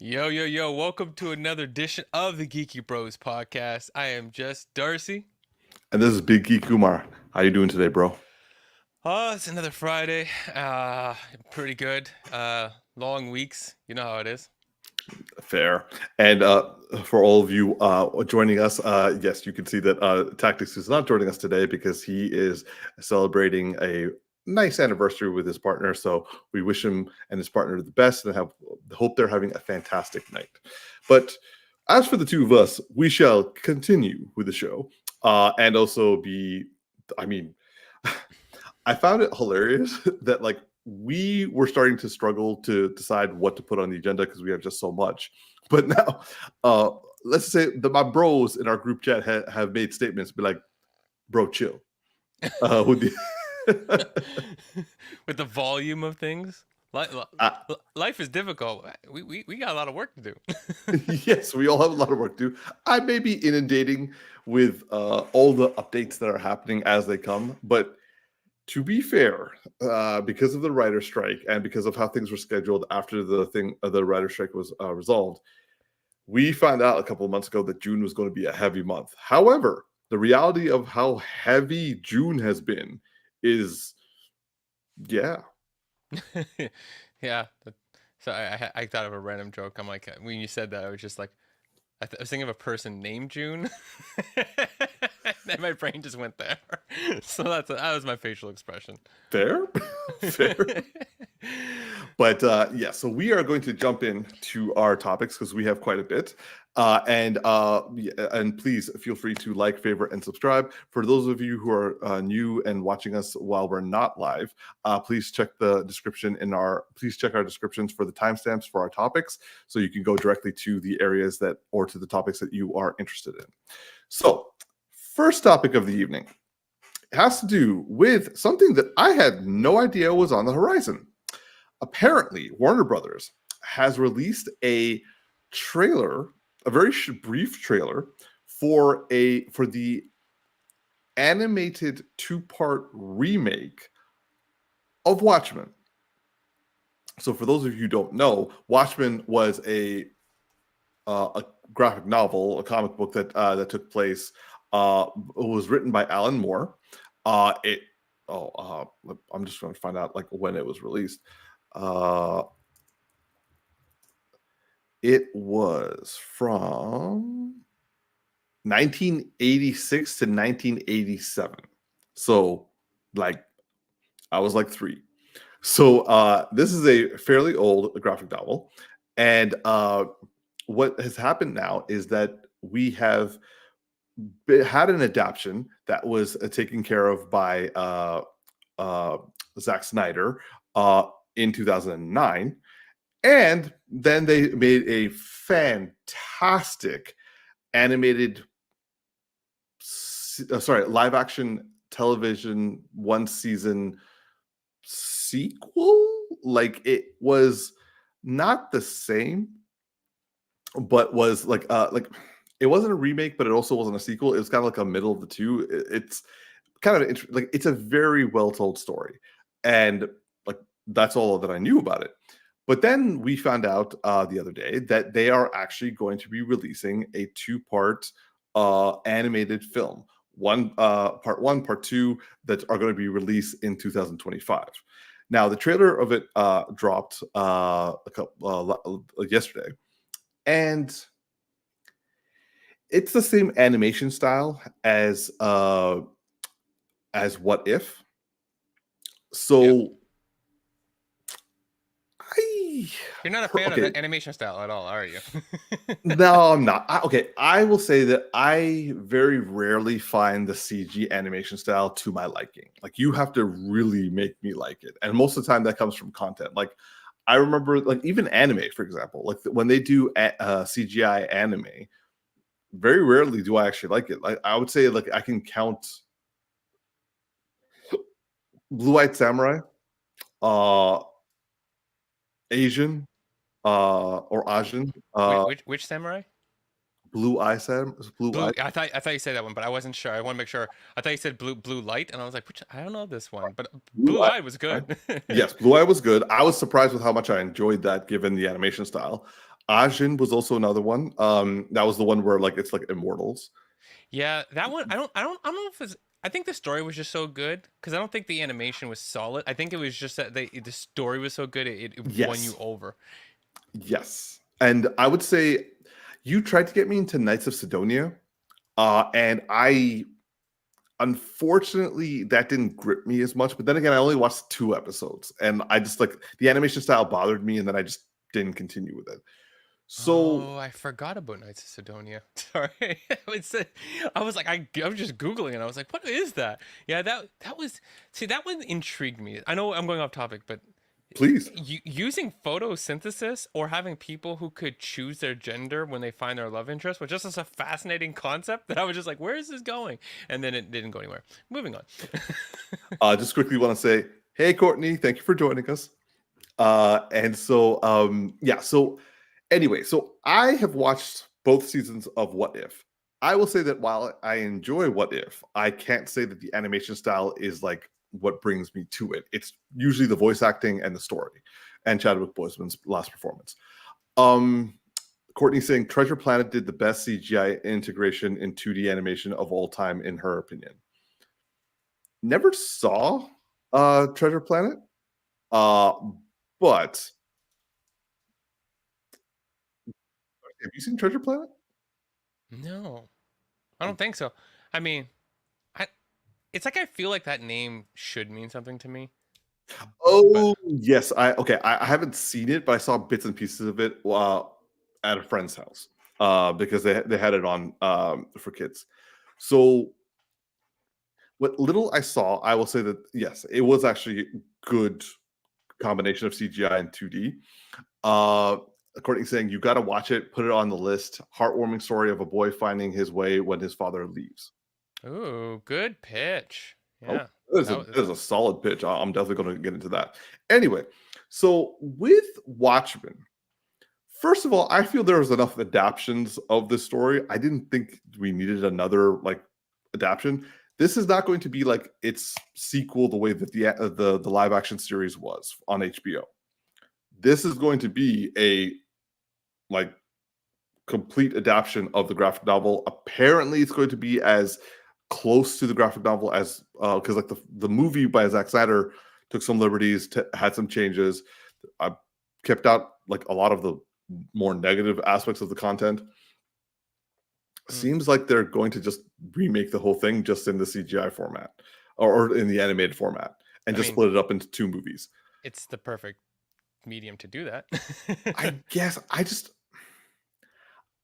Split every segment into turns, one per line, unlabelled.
Yo, yo, yo, welcome to another edition of the Geeky Bros Podcast. I am just Darcy.
And this is Big Geek Umar. How you doing today, bro?
Oh, it's another Friday. Pretty good. Long weeks. You know how it is.
Fair. And for all of you joining us, yes, you can see that Tactix is not joining us today because he is celebrating a nice anniversary with his partner. So we wish him and his partner the best and hope they're having a fantastic night. But as for the two of us, we shall continue with the show and also be, I mean, I found it hilarious that we were starting to struggle to decide what to put on the agenda because we have just so much. But now, uh, let's say that my bros in our group chat have made statements, be like, "Bro, chill." With
With the volume of things.
uh,
Life is difficult. We got a lot of work to do.
yes, we all have a lot of work to do. I may be inundating with all the updates that are happening as they come, but to be fair, because of the writer strike and because of how things were scheduled after the writer strike was resolved, we found out a couple of months ago that June was going to be a heavy month. However, the reality of how heavy June has been is, yeah,
Yeah. So I thought of a random joke. I'm like, when you said that, I was just like, I was thinking of a person named June. And my brain just went there. So that was my facial expression.
fair, fair. But yeah, so we are going to jump into our topics because we have quite a bit. And please feel free to like, favorite, and subscribe. For those of you who are new and watching us while we're not live, please check the description please check our descriptions for the timestamps for our topics, so you can go directly to the areas or to the topics that you are interested in. So, first topic of the evening has to do with something that I had no idea was on the horizon. Apparently, Warner Brothers has released a trailer, a very brief trailer for the animated two-part remake of Watchmen. So, for those of you who don't know, Watchmen was a graphic novel, a comic book that took place. It was written by Alan Moore. I'm just going to find out when it was released. It was from 1986 to 1987. So, I was 3. So, this is a fairly old graphic novel. And what has happened now is that we have had an adaptation that was taken care of by Zack Snyder in 2009. And then they made a fantastic animated, live action television 1-season sequel. It was not the same, but was it wasn't a remake, but it also wasn't a sequel. It was kind of a middle of the two. It's kind of it's a very well told story, and that's all that I knew about it. But then we found out the other day that they are actually going to be releasing a 2-part animated film. Part 1, part 2 that are going to be released in 2025. Now, the trailer of it dropped yesterday, and it's the same animation style as What If. So,
Yep.
I
You're not a fan of the animation style at all, are you?
No, I'm not. I will say that I very rarely find the CG animation style to my liking. You have to really make me like it, and most of the time that comes from content. I remember, even anime, for example, when they do CGI anime, very rarely do I actually like it. I would say, I can count Blue Eyed Samurai, uh, Asian, or Asian,
Which samurai?
Blue Eye
Blue. I thought you said that one, but I wasn't sure. I want to make sure. I thought you said blue light, and I was like, I don't know this one, but
Blue
blue
Eye.
eye was good.
Yes, Blue Eye was good. I was surprised with how much I enjoyed that, given the animation style. Ajin was also another one. That was the one where like it's like immortals.
Yeah, that one I don't know if it's. I think the story was just so good because I don't think the animation was solid. I think it was just that the story was so good it won you
Yes.
over.
Yes. And I would say you tried to get me into Knights of Sidonia. And I unfortunately that didn't grip me as much. But then again, I only watched 2 episodes and I just like the animation style bothered me, and then I just didn't continue with it. So
Oh, I forgot about Knights of Sidonia. Sorry, I was like, I was just googling and I was like, what is that? Yeah, that was see that one intrigued me. I know I'm going off topic, but
please.
using photosynthesis or having people who could choose their gender when they find their love interest was just a fascinating concept that I was just like, where is this going? And then it didn't go anywhere. Moving on.
Just quickly want to say, hey Courtney, thank you for joining us. And so yeah, so anyway, so I have watched both seasons of What If. I will say that while I enjoy What If, I can't say that the animation style is like what brings me to it. It's usually the voice acting and the story, and Chadwick Boseman's last performance. Um, Courtney saying Treasure Planet did the best CGI integration in 2D animation of all time, in her opinion. Never saw Treasure Planet, but have you seen Treasure Planet?
No, I don't think so. I mean, I it's like I feel like that name should mean something to me, but
Oh yes, I haven't seen it, but I saw bits and pieces of it at a friend's house because they had it on for kids. So what little I saw, I will say that yes, it was actually a good combination of CGI and 2D. Uh, According to saying you got to watch it, put it on the list. Heartwarming story of a boy finding his way when his father leaves.
ooh, good pitch.
Oh,
Yeah,
that is a solid pitch. I'm definitely going to get into that. Anyway, so with Watchmen, first of all, I feel there was enough adaptations of this story. I didn't think we needed another like adaptation. This is not going to be like its sequel the way that the live action series was on HBO. This is going to be a like complete adaptation of the graphic novel. Apparently, it's going to be as close to the graphic novel as because like the movie by Zack Snyder took some liberties, had some changes, kept out like a lot of the more negative aspects of the content. Seems like they're going to just remake the whole thing just in the CGI format or in the animated format and just split it up into 2 movies.
It's the perfect medium to do that.
I guess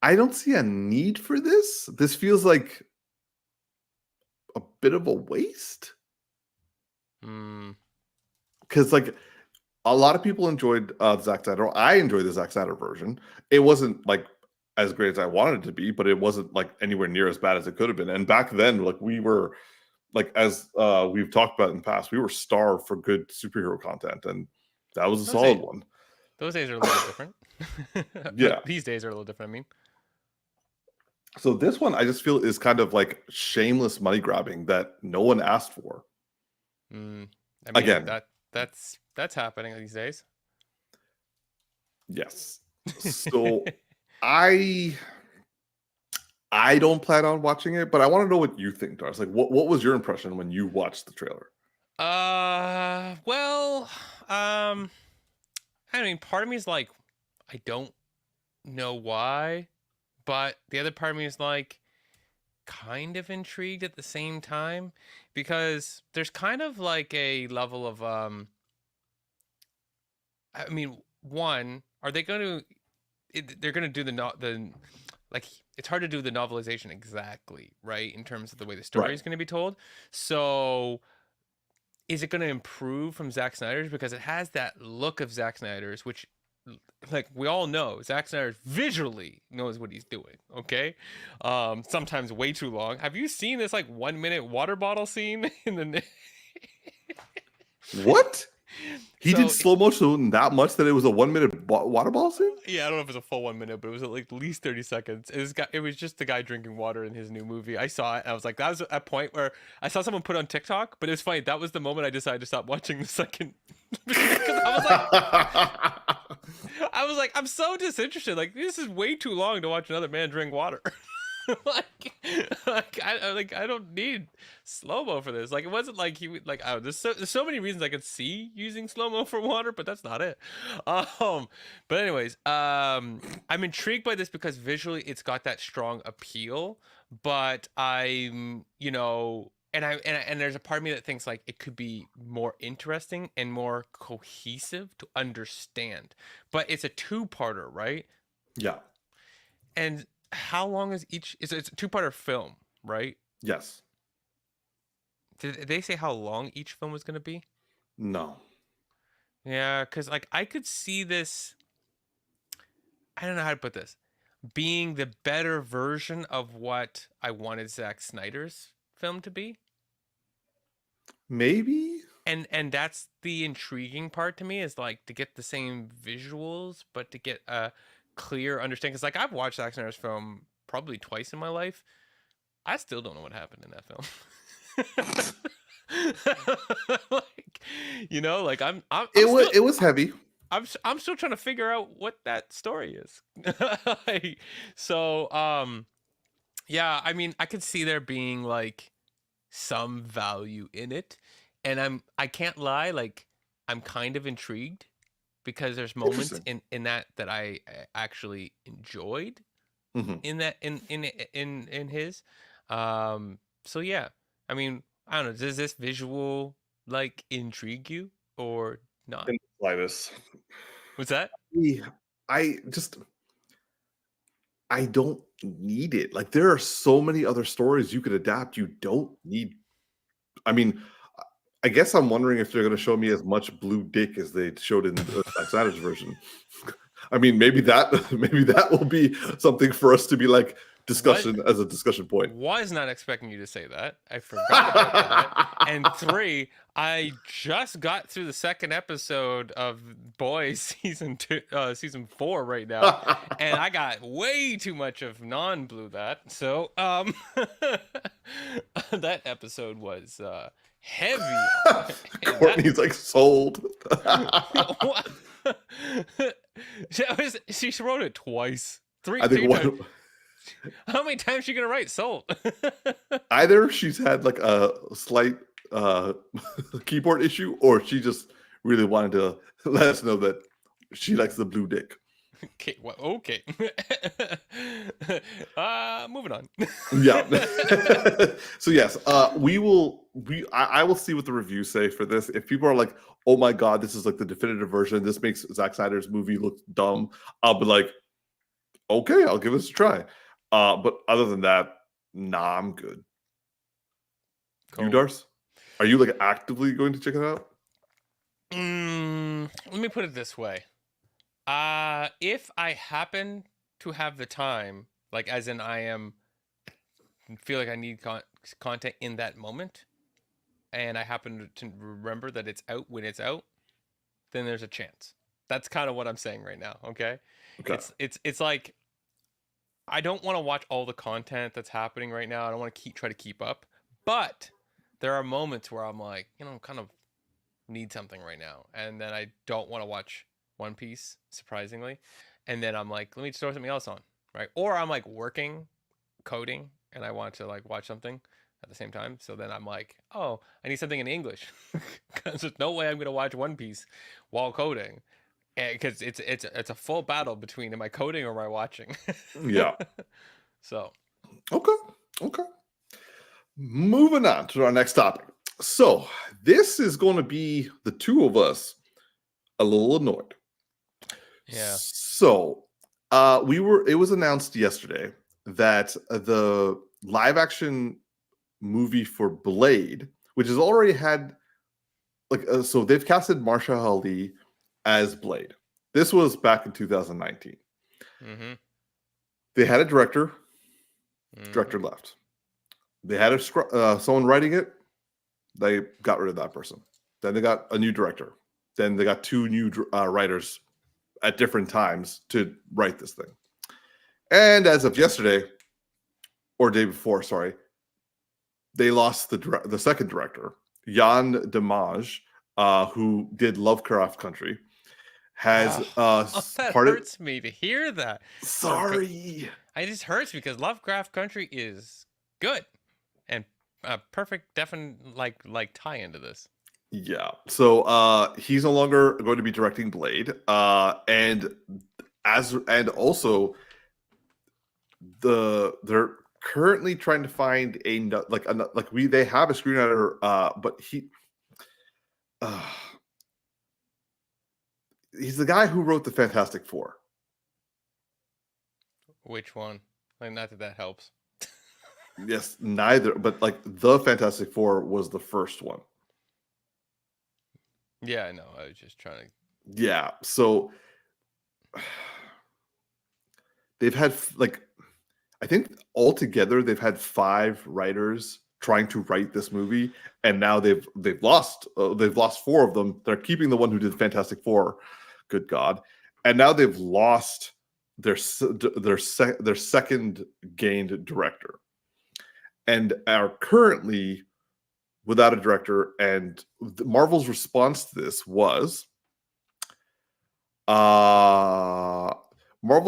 I don't see a need for this. This feels like a bit of a waste. Because like a lot of people enjoyed Zack Snyder. I enjoyed the Zack Snyder version. It wasn't like as great as I wanted it to be, but it wasn't like anywhere near as bad as it could have been. And back then, like we were like as we've talked about in the past, we were starved for good superhero content, and that was a solid one.
Those days are a little different.
Yeah,
these days are a little different. I mean,
so this one I just feel is kind of like shameless money grabbing that no one asked for.
I mean,
Again,
that's happening these days.
Yes. So I don't plan on watching it, but I want to know what you think, Darcy. Like, what was your impression when you watched the trailer?
Well, I mean, part of me is like, I don't know why, but the other part of me is like, kind of intrigued at the same time because there's kind of like a level of, I mean, one, are they going to, they're going to do the like it's hard to do the novelization exactly right in terms of the way the story is going to be told. So is it going to improve from Zack Snyder's because it has that look of Zack Snyder's, which like we all know Zack Snyder visually knows what he's doing, okay? Sometimes way too long. Have you seen this like 1 minute water bottle scene in the
what? He did slow motion that much that it was a 1 minute water ball scene.
Yeah, I don't know if it was a full 1 minute, but it was at least 30 seconds. It was just the guy drinking water in his new movie. I saw it, and I was like, that was a point where I saw someone put on TikTok, but it was funny. That was the moment I decided to stop watching the second. Because I was like, I'm so disinterested. Like, this is way too long to watch another man drink water. I don't need slow-mo for this. Like, it wasn't like he would like, oh, there's so many reasons I could see using slow-mo for water, but that's not it. But anyways, I'm intrigued by this because visually it's got that strong appeal, but I'm, and there's a part of me that thinks like it could be more interesting and more cohesive to understand. But it's a two-parter, right?
Yeah.
And how long is each? It's a two-parter film, right?
Yes.
Did they say how long each film was going to be?
No.
Yeah, because like I could see this. I don't know how to put this. Being the better version of what I wanted Zack Snyder's film to be.
Maybe.
And that's the intriguing part to me, is like to get the same visuals, but to get a clear understanding. Because like I've watched Zack Snyder's film probably twice in my life. I still don't know what happened in that film. Like,
it was heavy.
I'm still trying to figure out what that story is. Yeah, I mean, I could see there being like some value in it, and I can't lie, like I'm kind of intrigued because there's moments in that I actually enjoyed in that in his. So yeah, I mean, I don't know. Does this visual like intrigue you or not?
In the slightest.
What's that?
I don't need it. Like there are so many other stories you could adapt. You don't need. I mean, I guess I'm wondering if they're going to show me as much blue dick as they showed in the Zack Snyder's version. I mean, maybe that will be something for us to be like discussion as a discussion point.
Was not expecting you to say that. I forgot about that. And 3, I just got through the second episode of Boys season 4 right now, and I got way too much of non-blue that. So that episode was heavy.
Courtney's like sold.
She wrote it twice.
I think
times. How many times is she gonna write sold?
Either she's had like a slight keyboard issue, or she just really wanted to let us know that she likes the blue dick.
Okay, well, okay. Moving on.
Yeah. So yes, I will see what the reviews say for this. If people are like, oh my god, this is like the definitive version, this makes Zack Snyder's movie look dumb, I'll be like, okay, I'll give this a try. But other than that, nah, I'm good. Cool. You, Darce? Are you like actively going to check it out?
Let me put it this way. If I happen to have the time, like as in feel like I need content in that moment, and I happen to remember that it's out when it's out, then there's a chance. That's kind of what I'm saying right now. Okay. It's like, I don't want to watch all the content that's happening right now. I don't want to try to keep up, but there are moments where I'm like, kind of need something right now, and then I don't want to watch One Piece, surprisingly, and then I'm like, let me throw something else on, right? Or I'm like working, coding, and I want to like watch something at the same time. So then I'm like, oh, I need something in English, because there's no way I'm gonna watch One Piece while coding. Because it's a full battle between am I coding or am I watching?
Yeah.
So.
Okay. Moving on to our next topic. So this is going to be the two of us a little annoyed.
Yeah.
So it was announced yesterday that the live action movie for Blade, which has already had so they've casted Marsha Ali as Blade. This was back in 2019.
Mm-hmm.
They had a director. Director left. They had someone writing it. They got rid of that person. Then they got a new director. then they got two new writers at different times to write this thing. And as of yesterday, or day before, sorry, they lost the second director, Jan Damage, who did Lovecraft Country. That
hurts me to hear that.
Sorry.
It just hurts because Lovecraft Country is good and a perfect, definite like tie into this.
Yeah. So he's no longer going to be directing Blade, and also they're currently trying to find they have a screenwriter, but he's the guy who wrote the Fantastic Four.
Which one? Like, not that helps.
Yes, neither. But like the Fantastic Four was the first one.
Yeah, I know. I was just trying to.
Yeah. So they've had I think altogether they've had 5 writers trying to write this movie, and now they've lost 4 of them. They're keeping the one who did Fantastic Four. Good God. And now they've lost their second gained director, and are currently without a director. And Marvel's response to this was, Marvel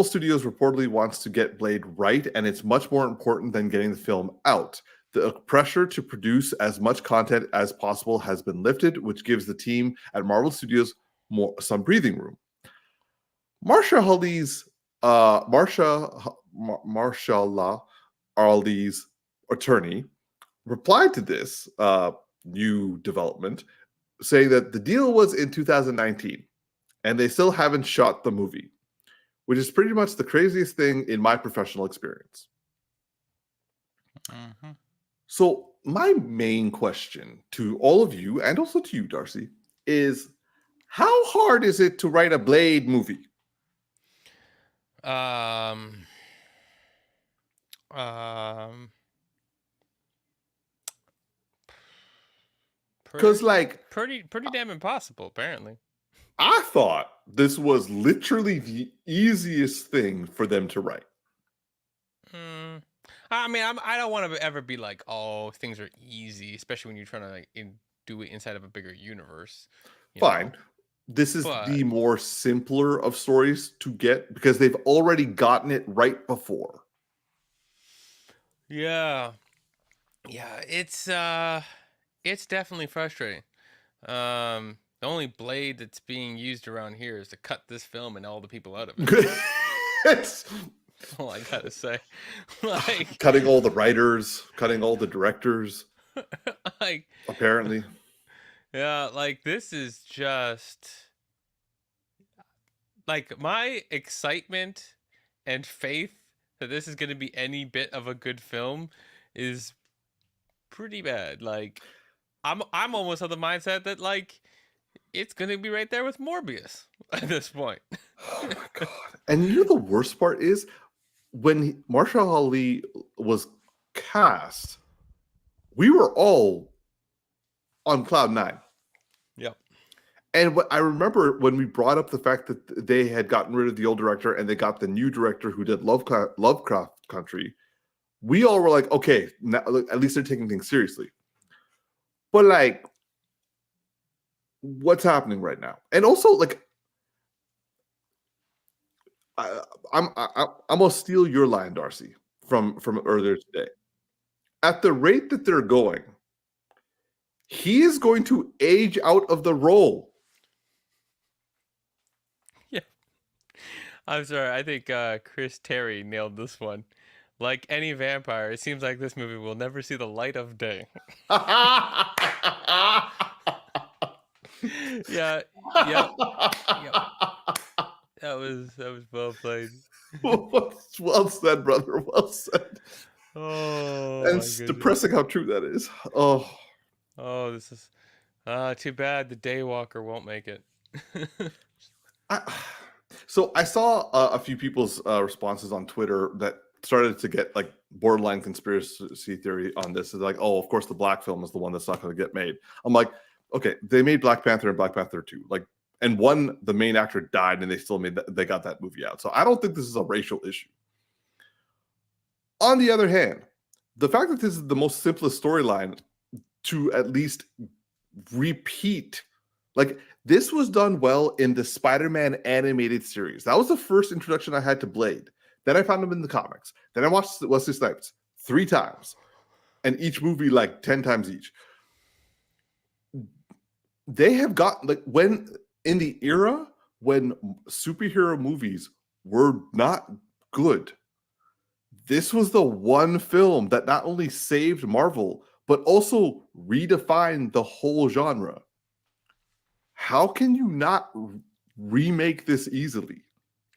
Studios reportedly wants to get Blade right, and it's much more important than getting the film out. The pressure to produce as much content as possible has been lifted, which gives the team at Marvel Studios some breathing room. Marshala Ali's attorney replied to this new development, saying that the deal was in 2019, and they still haven't shot the movie, which is pretty much the craziest thing in my professional experience.
Mm-hmm.
So my main question to all of you, and also to you, Darcy, is how hard is it to write a Blade movie? Because
pretty damn impossible, apparently.
I thought this was literally the easiest thing for them to write.
I mean, I don't want to ever be like, oh, things are easy, especially when you're trying to do it inside of a bigger universe.
Fine. This is the more simpler of stories to get because they've already gotten it right before.
Yeah, it's definitely frustrating. The only blade that's being used around here is to cut this film and all the people out of it. That's all I gotta say. Like
cutting all the writers, cutting all the directors.
Like
apparently.
Yeah, like this is just like my excitement and faith that this is gonna be any bit of a good film is pretty bad. Like I'm almost of the mindset that like it's gonna be right there with Morbius at this point.
Oh my God. And you know the worst part is when Marshala Ali was cast, we were all on cloud 9.
Yep.
And what I remember when we brought up the fact that they had gotten rid of the old director and they got the new director who did Lovecraft Country, we all were like, okay, now, at least they're taking things seriously. But like, what's happening right now? And also, like, I'm gonna steal your line, Darcy, from earlier today. At the rate that they're going, he is going to age out of the role.
Yeah. I'm sorry. I think Chris Terry nailed this one. Like any vampire, it seems like this movie will never see the light of day. Yeah. Yep. That was well played.
Well said, brother. Well said.
Oh,
and it's depressing how true that is. Oh,
this is too bad the Daywalker won't make it.
So I saw a few people's responses on Twitter that started to get like borderline conspiracy theory on this. It's like, oh, of course the Black film is the one that's not going to get made. I'm like, okay, they made Black Panther and Black Panther 2. Like, and one, the main actor died, and they still they got that movie out. So I don't think this is a racial issue. On the other hand, the fact that this is the most simplest storyline to at least repeat, like this was done well in the Spider-Man animated series. That was the first introduction I had to Blade. Then I found him in the comics. Then I watched Wesley Snipes 3 times, and each movie like 10 times each. They have got, like, when in the era when superhero movies were not good, this was the one film that not only saved Marvel, but also redefined the whole genre. How can you not remake this easily?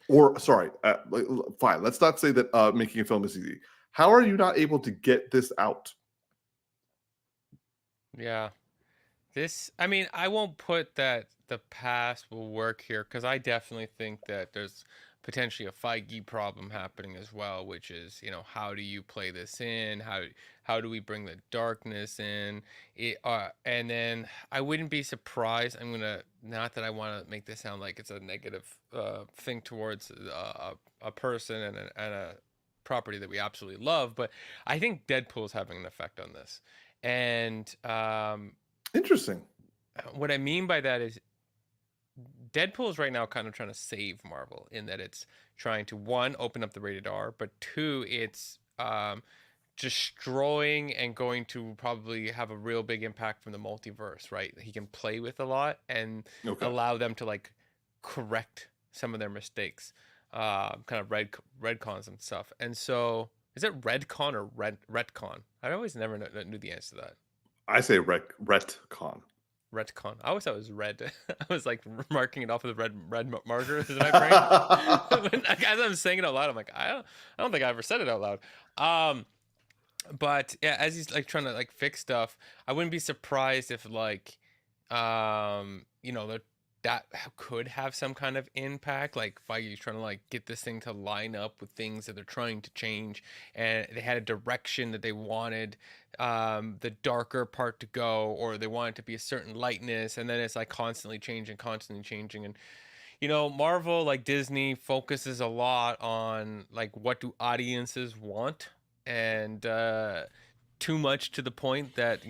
Or, sorry, fine, let's not say that making a film is easy. How are you not able to get this out?
Yeah. I mean, I won't put that the past will work here, because I definitely think that there's potentially a Feige problem happening as well, which is, how do you play this in? How do we bring the darkness in? And then I wouldn't be surprised. Not that I want to make this sound like it's a negative thing towards a person and a property that we absolutely love, but I think Deadpool is having an effect on this. And
interesting.
What I mean by that is Deadpool is right now kind of trying to save Marvel, in that it's trying to, 1, open up the rated R, but 2, it's destroying and going to probably have a real big impact from the multiverse, right? He can play with a lot and allow them to like correct some of their mistakes, kind of redcons and stuff. And so, is it redcon or retcon? I always never knew the answer to that.
I say retcon.
Retcon. I always thought it was red. I was like marking it off with a red marker in my brain. As I'm saying it out loud, I'm like, I don't think I ever said it out loud. But yeah, as he's like trying to like fix stuff, I wouldn't be surprised if like, that could have some kind of impact. Like Feige's trying to like get this thing to line up with things that they're trying to change, and they had a direction that they wanted the darker part to go, or they want it to be a certain lightness, and then it's like constantly changing. And Marvel, like Disney, focuses a lot on like what do audiences want, and too much to the point that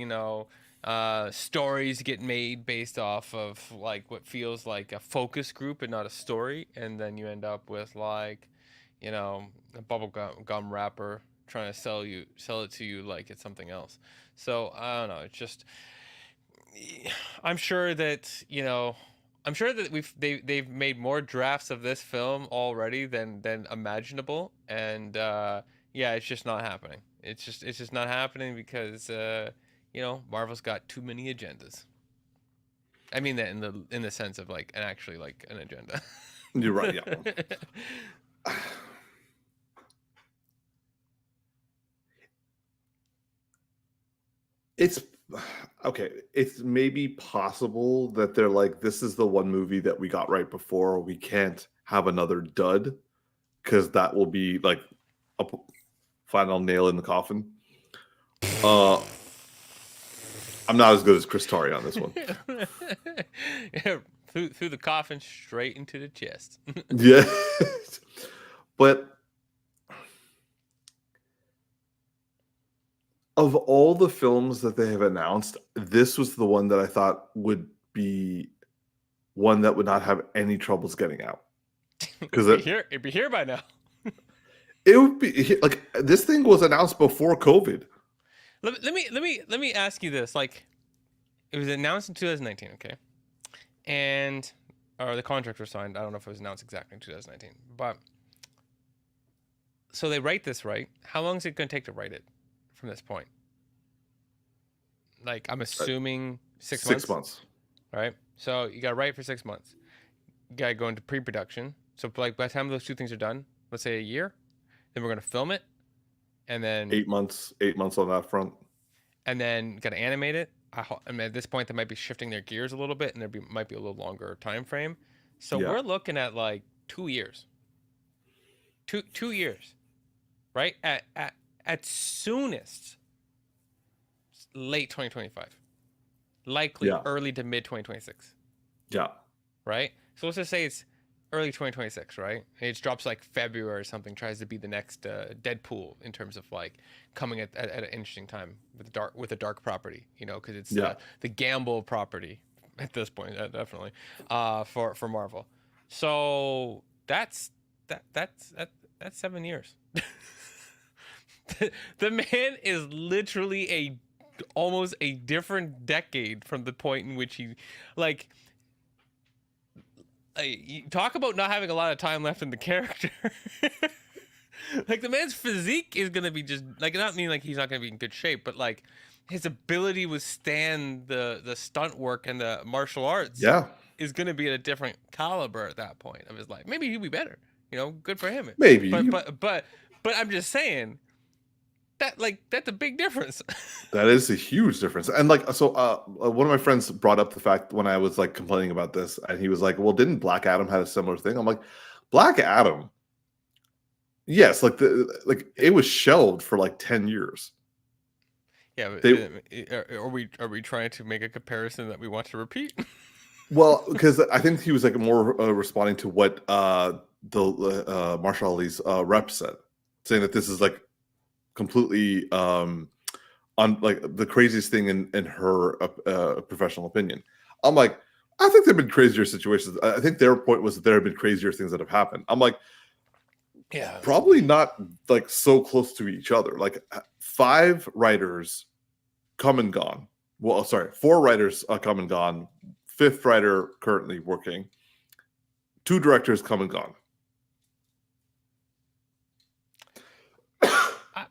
stories get made based off of like what feels like a focus group and not a story, and then you end up with like a bubble gum wrapper trying to sell it to you like it's something else. So I don't know, it's just, I'm sure that they've made more drafts of this film already than imaginable, and it's just not happening. It's just not happening because Marvel's got too many agendas. I mean that in the sense of like an agenda.
You're right. Yeah. It's okay. It's maybe possible that they're like, this is the one movie that we got right before. We can't have another dud, because that will be like a final nail in the coffin. I'm not as good as Chris Tari on this one.
Yeah, through the coffin, straight into the chest.
Yeah. But of all the films that they have announced, this was the one that I thought would be one that would not have any troubles getting out. Because
it'd be here by now.
It would be like, this thing was announced before COVID.
Let me ask you this. Like, it was announced in 2019, okay? Or the contract was signed. I don't know if it was announced exactly in 2019. But so they write this, right? How long is it going to take to write it from this point? Like, I'm assuming 6 months.
6 months.
All right. So you got to write for 6 months. You got to go into pre-production. So like by the time those two things are done, let's say a year, then we're going to film it. And then
8 months on that front.
And then got to animate it. I mean, at this point, they might be shifting their gears a little bit, and might be a little longer time frame. So we're looking at like 2 years. 2 years, right? At soonest, late 2025, likely early to mid 2026.
Yeah.
right? So let's just say it's early 2026, right? And it drops like February or something. Tries to be the next Deadpool in terms of like coming at an interesting time with a dark property, because it's the gamble property at this point, definitely, for Marvel. So that's 7 years. The man is literally almost a different decade from the point in which he, like, you talk about not having a lot of time left in the character. Like, the man's physique is gonna be just like, not mean like he's not gonna be in good shape, but like his ability to withstand the stunt work and the martial arts is gonna be at a different caliber at that point of his life. Maybe he'll be better, good for him.
Maybe,
but I'm just saying that's a big difference.
That is a huge difference. And like, so one of my friends brought up the fact when I was like complaining about this, and he was like, well, didn't Black Adam have a similar thing? I'm like, Black Adam, yes, like it was shelved for like 10 years.
Yeah, but are we trying to make a comparison that we want to repeat?
Well, because I think he was like more responding to what the Marshall Ali's rep said, saying that this is like completely on like the craziest thing in her professional opinion. I'm like, I think there've been crazier situations. I think their point was that there have been crazier things that have happened. I'm like, yeah, probably not like so close to each other. Like 5 writers come and gone. Well, sorry, 4 writers come and gone. 5th writer currently working. 2 directors come and gone.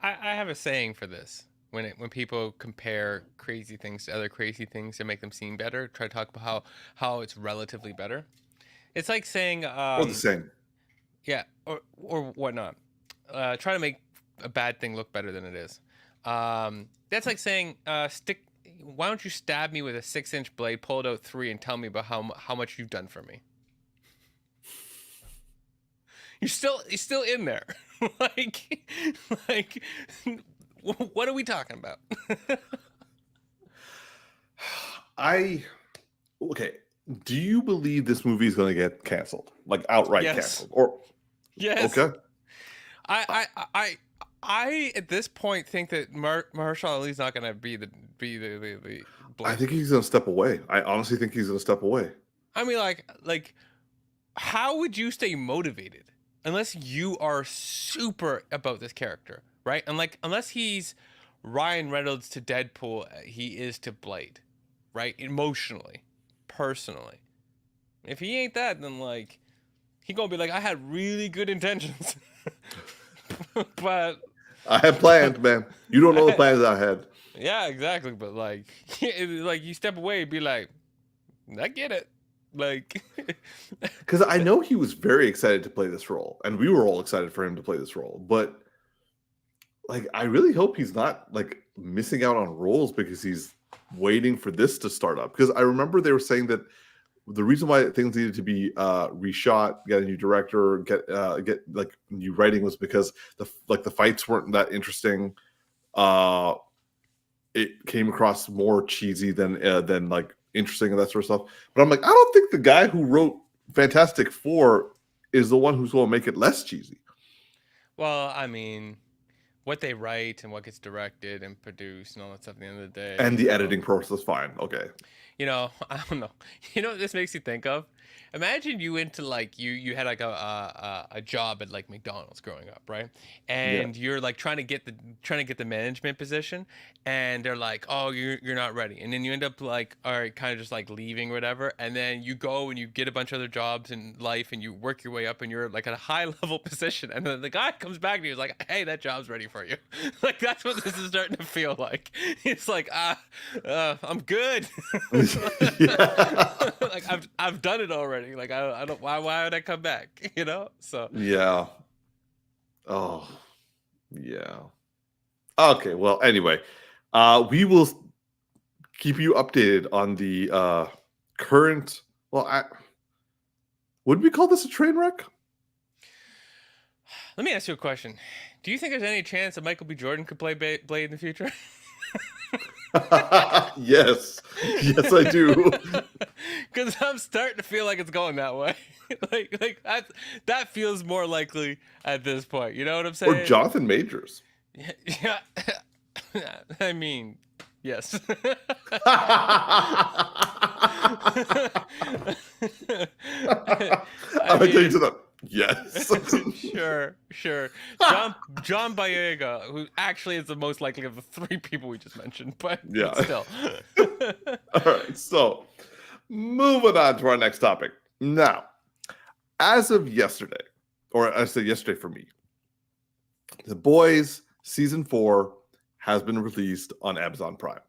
I have a saying for this. When people compare crazy things to other crazy things to make them seem better, try to talk about how it's relatively better. It's like saying
or the same.
Yeah, or whatnot. Try to make a bad thing look better than it is. That's like saying why don't you stab me with a 6-inch blade, pull it out 3, and tell me about how much you've done for me. You're still in there. like what are we talking about?
Okay. Do you believe this movie is going to get canceled? Like outright canceled? Or
yes.
Okay.
I at this point think that Mahershala Ali's not going to be the
I think he's going to step away. I honestly think he's going to step away.
I mean, like, how would you stay motivated unless you are super about this character, right? And like, unless he's Ryan Reynolds to Deadpool, he is to Blade, right? Emotionally, personally. If he ain't that, then like, he gonna be like, I had really good intentions, but
I had plans, man. You don't know the plans I had.
Yeah, exactly. But like you step away and be like, I get it. Like,
because I know he was very excited to play this role, and we were all excited for him to play this role. But like, I really hope he's not like missing out on roles because he's waiting for this to start up. Because I remember they were saying that the reason why things needed to be reshot, get a new director, get like new writing was because the fights weren't that interesting. It came across more cheesy than like interesting and that sort of stuff. But I'm like, I don't think the guy who wrote Fantastic Four is the one who's going to make it less cheesy.
Well, I mean, what they write and what gets directed and produced and all that stuff at the end of the day.
And the editing process, fine. Okay.
I don't know. You know what this makes you think of? Imagine you went to like you had like a job at like McDonald's growing up, right? And you're like trying to get the management position, and they're like, "Oh, you're not ready." And then you end up like, all right, kind of just like leaving or whatever. And then you go and you get a bunch of other jobs in life, and you work your way up, and you're like at a high level position. And then the guy comes back to you, is like, "Hey, that job's ready for you." Like, that's what this is starting to feel like. It's like, I'm good. Like I've done it already. Like I don't why would I come back? So
yeah. Oh yeah. Okay. Well, anyway, we will keep you updated on the current. Well, would we call this a train wreck?
Let me ask you a question. Do you think there's any chance that Michael B. Jordan could play Blade in the future?
Yes, I do.
Because I'm starting to feel like it's going that way. like that feels more likely at this point. You know what I'm saying?
Or Jonathan Majors.
Yeah. I mean, yes.
I would tell you that. Yes.
Sure. John Boyega, who actually is the most likely of the three people we just mentioned, but still.
All right, so moving on to our next topic. Now, as of yesterday, or I say yesterday for me, The Boys season 4 has been released on Amazon Prime.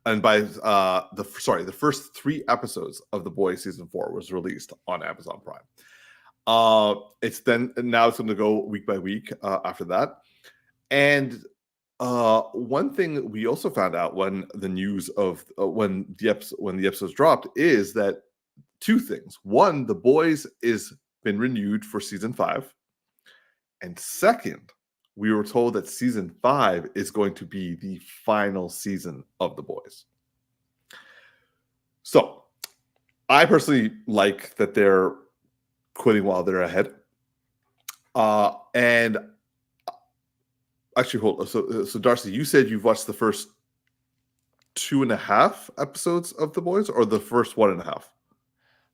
And by the first 3 episodes of The Boys season 4 was released on Amazon Prime. It's going to go week by week after that. And one thing we also found out when the news of when the episodes dropped is that 2 things. One, The Boys is been renewed for season 5, and second, we were told that season 5 is going to be the final season of The Boys. So, I personally like that they're quitting while they're ahead. And actually, hold on. So Darcy, you said you've watched the first 2.5 episodes of The Boys, or the first 1.5?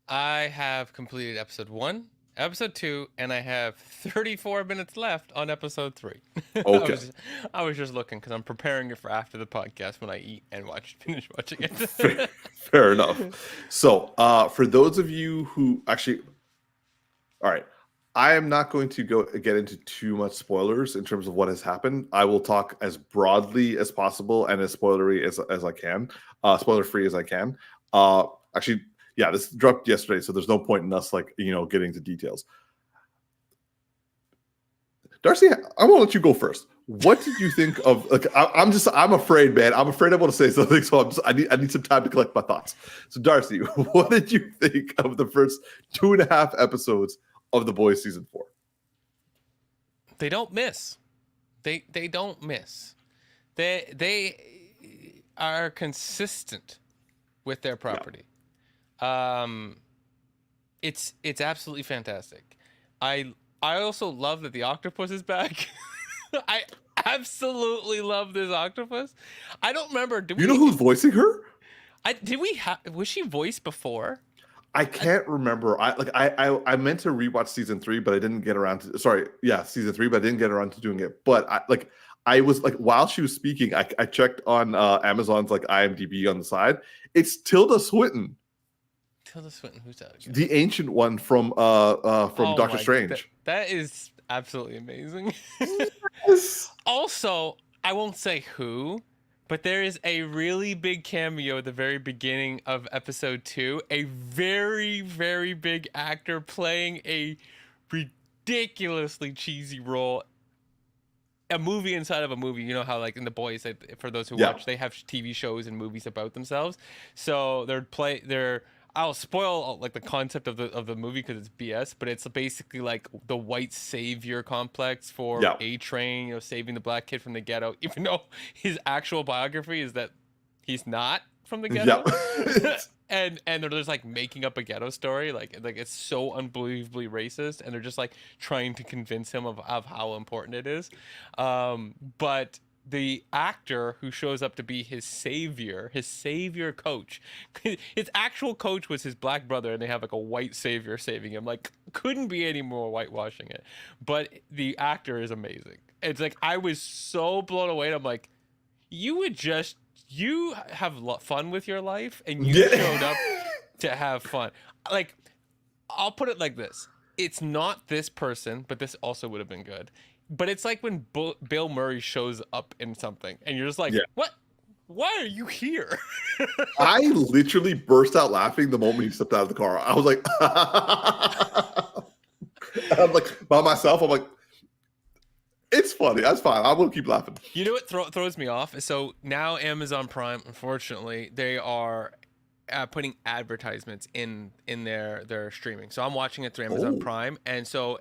I have completed episode 1, episode 2, and I have 34 minutes left on episode 3.
Okay.
I was just looking because I'm preparing it for after the podcast when I eat and finish watching it.
Fair enough. So, for those of you who actually, all right, I am not going to get into too much spoilers in terms of what has happened. I will talk as broadly as possible and as spoilery as I can, spoiler free as I can. Actually, yeah, this dropped yesterday, so there's no point in us getting into details. Darcy, I want to let you go first. What did you think of? I'm afraid, man. I'm afraid I want to say something, so I need some time to collect my thoughts. So, Darcy, what did you think of the first 2.5 episodes of The Boys season 4?
They don't miss. They don't miss. They are consistent with their property. Yeah. It's absolutely fantastic. I also love that the octopus is back. I absolutely love this octopus. I don't remember.
You know who's voicing her?
Was she voiced before?
I can't remember. I meant to rewatch season 3, but I didn't get around to. Season 3, but I didn't get around to doing it. But I was while she was speaking, I checked on Amazon's IMDb on the side. It's Tilda Swinton. Tilda Swinton, who's that again? The ancient one from Doctor Strange.
That is absolutely amazing.
Yes.
Also, I won't say who, but there is a really big cameo at the very beginning of episode 2. A very, very big actor playing a ridiculously cheesy role. A movie inside of a movie. You know how in The Boys, for those who watch, they have TV shows and movies about themselves. So I'll spoil the concept of the movie because it's BS, but it's basically the white savior complex for A-Train, saving the black kid from the ghetto, even though his actual biography is that he's not from the ghetto. and they're just making up a ghetto story, it's so unbelievably racist, and they're just trying to convince him of how important it is. But the actor who shows up to be his savior coach, his actual coach was his black brother, and they have a white savior saving him. Couldn't be any more whitewashing it. But the actor is amazing. It's I was so blown away. I'm you have fun with your life, and you showed up to have fun. I'll put it like this. It's not this person, but this also would have been good. But it's when Bill Murray shows up in something, and you're just what? Why are you here?
I literally burst out laughing the moment he stepped out of the car. I was I'm by myself. I'm it's funny. That's fine. I will keep laughing.
You know what throws me off? So now Amazon Prime, unfortunately, they are putting advertisements in their streaming. So I'm watching it through Amazon
Oh.
Prime, and so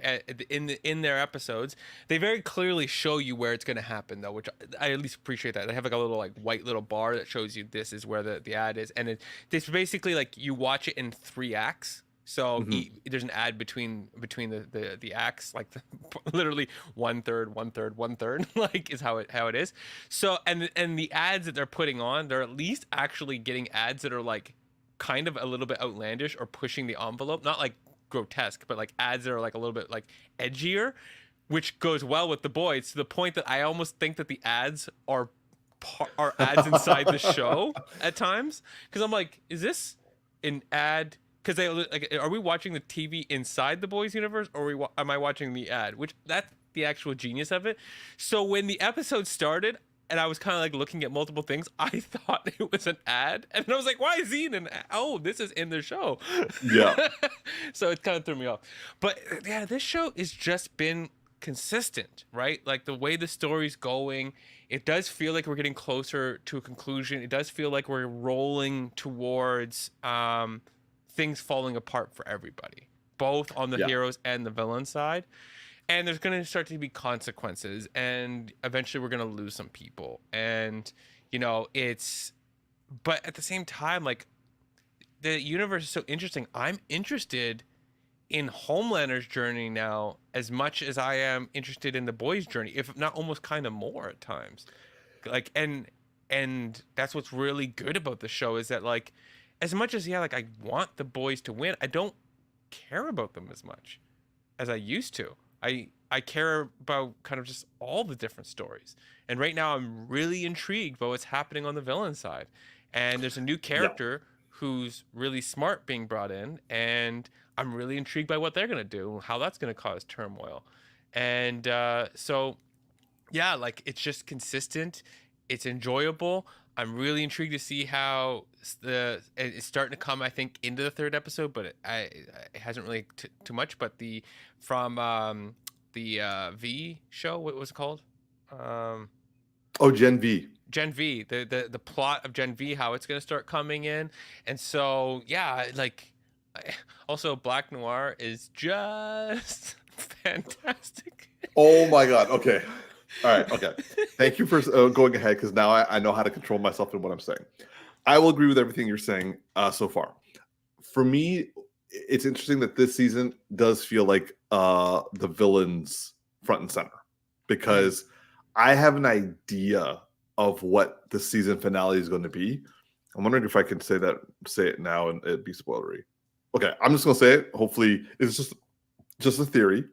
in their episodes, they very clearly show you where it's going to happen, though, which I at least appreciate that. They have like a little like white little bar that shows you this is where the ad is, and it's basically like you watch it in 3 acts. So there's an ad between the acts, like literally 1/3, 1/3, 1/3, like is how it is. So and the ads that they're putting on, they're at least actually getting ads that are like kind of a little bit outlandish or pushing the envelope, not like grotesque, but like ads that are like a little bit like edgier, which goes well with the boys to the point that I almost think that the ads are ads inside the show at times, because I'm like, is this an ad? Because they like, are we watching the TV inside the boys universe, or am I watching the ad? Which that's the actual genius of it. So when the episode started, and I was kind of like looking at multiple things, I thought it was an ad, and I was like, "Why is he in an ad? Oh, this is in the show."
Yeah.
So it kind of threw me off. But yeah, this show has just been consistent, right? Like the way the story's going, it does feel like we're getting closer to a conclusion. It does feel like we're rolling towards things falling apart for everybody, both on the heroes and the villain side. And there's going to start to be consequences, and eventually we're going to lose some people. And, you know, but at the same time, like, the universe is so interesting. I'm interested in Homelander's journey now as much as I am interested in the boys' journey, if not almost kind of more at times. Like, and that's what's really good about the show is that, like, as much as like I want the boys to win, I don't care about them as much as I used to. I care about kind of just all the different stories. And right now I'm really intrigued by what's happening on the villain side. And there's a new character who's really smart being brought in, and I'm really intrigued by what they're going to do, how that's going to cause turmoil. And so yeah, like it's just consistent. It's enjoyable. I'm really intrigued to see how it's starting to come, I think, into the 3rd episode, but it hasn't really too much. But from the V show, what was it called?
Gen V.
Gen V, the plot of Gen V, how it's going to start coming in. And so, yeah, like, also Black Noir is just fantastic.
Oh my God. Okay. All right. Okay. Thank you for going ahead, because now I know how to control myself in what I'm saying. I will agree with everything you're saying so far. For me, it's interesting that this season does feel like the villains front and center, because I have an idea of what the season finale is going to be. I'm wondering if I can say it now and it'd be spoilery. Okay, I'm just going to say it. Hopefully, it's just a theory.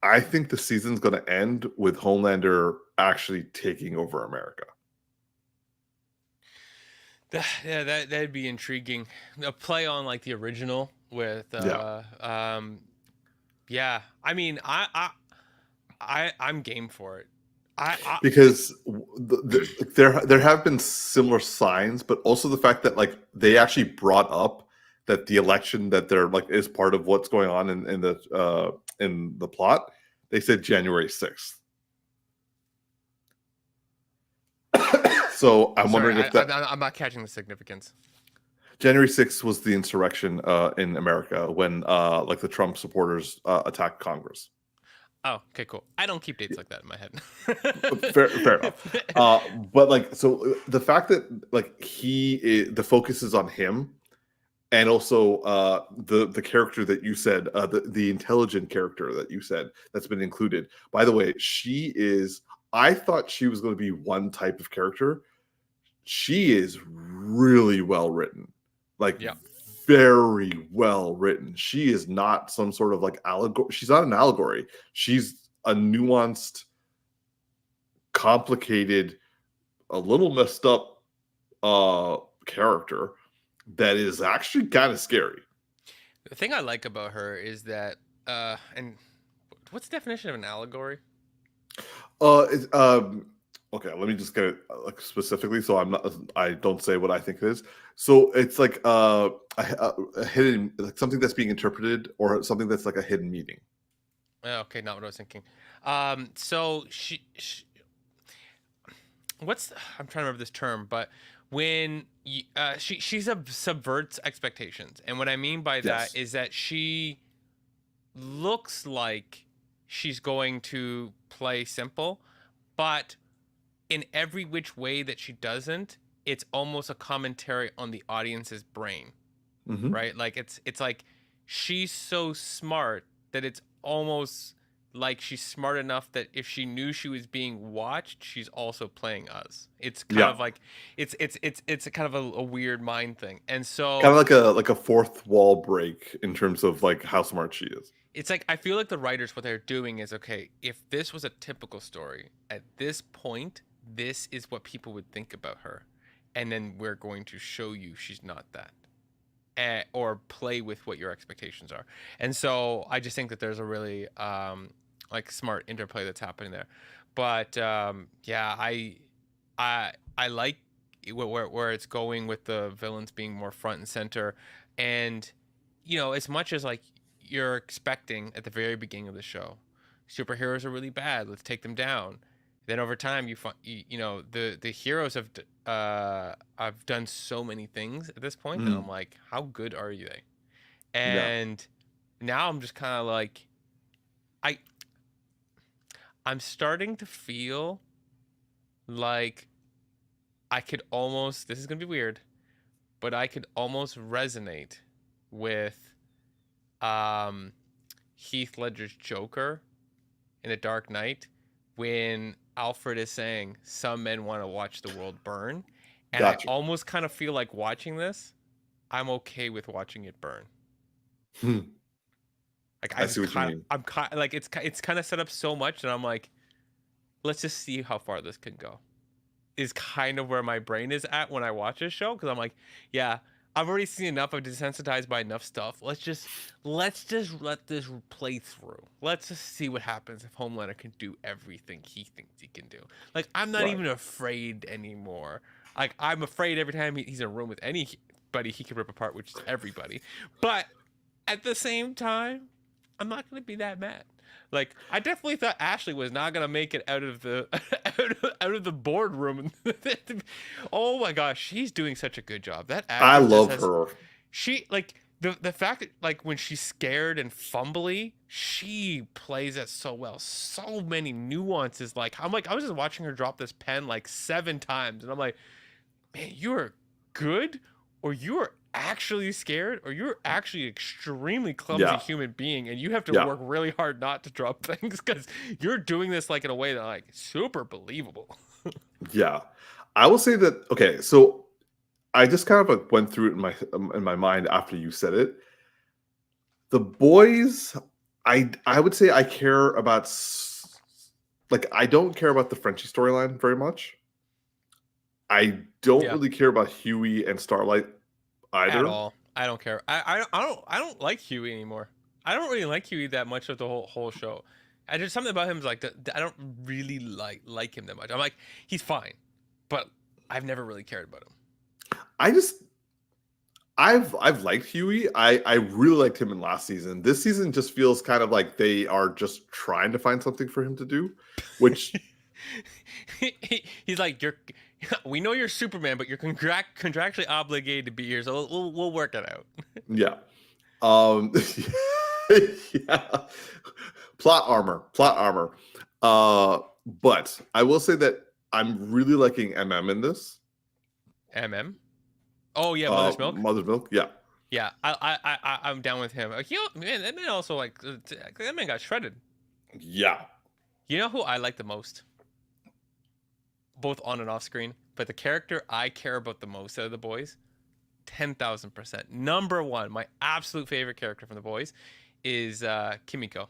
I think the season's going to end with Homelander actually taking over America.
Yeah, that'd be intriguing. A play on like the original with yeah. I mean, I'm game for it.
Because there have been similar signs, but also the fact that like they actually brought up that the election that they're like is part of what's going on in the plot. They said January 6th. So I'm wondering if
I'm not catching the significance.
January 6th was the insurrection in America when like the Trump supporters attacked Congress.
Oh, okay, cool. I don't keep dates like that in my head.
fair enough. But like, so the fact that like the focus is on him, and also the character that you said, the intelligent character that you said that's been included. By the way, I thought she was going to be one type of character. She is really well written, like very well written. She is not some sort of like allegory. She's not an allegory. She's a nuanced, complicated, a little messed up character that is actually kind of scary.
The thing I like about her is that, and what's the definition of an allegory?
Okay, let me just get it like specifically, so I don't say what I think it is. So it's like a hidden, like something that's being interpreted, or something that's like a hidden meaning.
Okay, not what I was thinking. So she I'm trying to remember this term, but when she subverts expectations, and what I mean by that
Yes.
is that she looks like she's going to play simple, but in every which way that she doesn't, it's almost a commentary on the audience's brain,
Hmm.
right? Like it's like she's so smart that it's almost like she's smart enough that if she knew she was being watched, she's also playing us. It's kind
Yeah.
of like it's a kind of a weird mind thing. And so
Kind of like a fourth wall break in terms of like how smart she is.
it's like I feel like the writers, what they're doing is, okay, if this was a typical story at this point, this is what people would think about her, and then we're going to show you she's not that, or play with what your expectations are. And so I just think that there's a really like smart interplay that's happening there. But yeah, I like where it's going with the villains being more front and center, and as much as like you're expecting at the very beginning of the show, superheroes are really bad, let's take them down. Then over time, the heroes have done so many things at this point that I'm like, how good are they?
Yeah.
And now I'm just kind of like, I I'm starting to feel like I could almost, this is gonna be weird, but I could almost resonate with Heath Ledger's Joker in The Dark Knight when Alfred is saying some men want to watch the world burn, and
Gotcha.
I almost kind of feel like watching this, I'm okay with watching it burn.
Hmm.
Like
I see what you mean.
I'm kind like it's kind of set up so much that I'm like, let's just see how far this can go. Is kind of where my brain is at when I watch this show, because I'm like, yeah, I've already seen enough. I'm desensitized by enough stuff. Let's just let this play through. Let's just see what happens if Homelander can do everything he thinks he can do. Like, I'm not
Right.
even afraid anymore. Like, I'm afraid every time he's in a room with anybody he can rip apart, which is everybody. But at the same time, I'm not gonna be that mad. Like, I definitely thought Ashley was not gonna make it out of the out of the boardroom. Oh my gosh, she's doing such a good job. That
I
actress
love
has,
her.
she like the fact that like when she's scared and fumbly, she plays it so well. So many nuances. Like I was just watching her drop this pen like 7 times, and I'm like, man, you're good, or you're actually scared, or you're actually extremely clumsy
Yeah.
human being, and you have to
Yeah.
work really hard not to drop things because you're doing this like in a way that like super believable.
Yeah. I will say that, okay, so I just kind of like went through it in my mind after you said it. The boys, I would say I care about like I don't care about the Frenchie storyline very much. I don't
Yeah.
really care about Huey and Starlight either.
At all. I don't care. I don't like Huey anymore. I don't really like Huey that much of the whole show. I just something about him is like I don't really like him that much. I'm like, he's fine, but I've never really cared about him.
I've liked Huey. I really liked him in last season. This season just feels kind of like they are just trying to find something for him to do, which
he's like, we know you're Superman, but you're contractually obligated to be here, so we'll work it out.
yeah. Yeah. Plot armor. But I will say that I'm really liking MM in this.
MM. Oh yeah, Mother's Milk.
Mother's Milk, yeah.
Yeah, I'm down with him. Like, man, that man also like that man got shredded.
Yeah.
You know who I like the most, both on and off screen, but the character I care about the most out of the boys, 10,000%. Number one, my absolute favorite character from the boys, is Kimiko.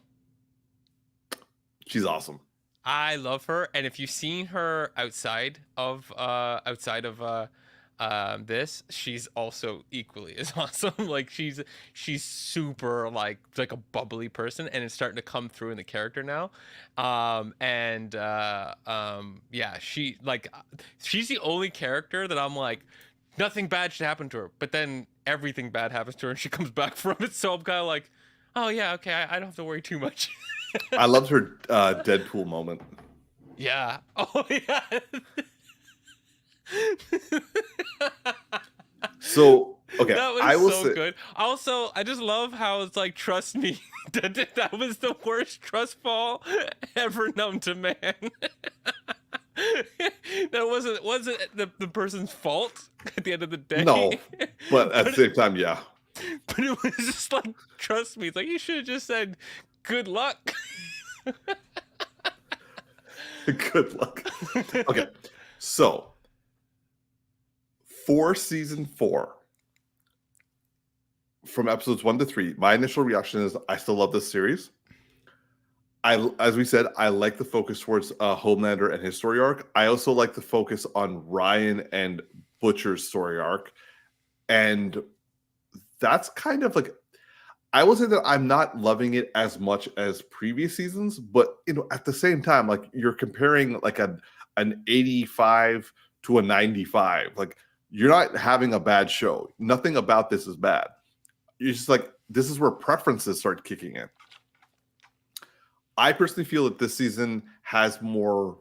She's awesome.
I love her, and if you've seen her outside of this, she's also equally as awesome. Like she's super like a bubbly person, and it's starting to come through in the character now. Yeah, she's the only character that I'm like, nothing bad should happen to her, but then everything bad happens to her and she comes back from it. So I'm kind of like, oh yeah, okay, I don't have to worry too much.
I loved her Deadpool moment.
Yeah. Oh yeah.
So okay,
That was
I will
so
say
good. Also, I just love how it's like, trust me, that was the worst trust fall ever known to man. That wasn't the person's fault at the end of the day.
no, but at the same time, yeah.
But it was just like, trust me. It's like, you should have just said, good luck.
Good luck. Okay, so for season 4, from episodes 1 to 3, my initial reaction is I still love this series. As we said, I like the focus towards Homelander and his story arc. I also like the focus on Ryan and Butcher's story arc. And that's kind of like, I will say that I'm not loving it as much as previous seasons, but at the same time, like you're comparing like an 85 to a 95. Like you're not having a bad show. Nothing about this is bad. You're just like, this is where preferences start kicking in. I personally feel that this season has more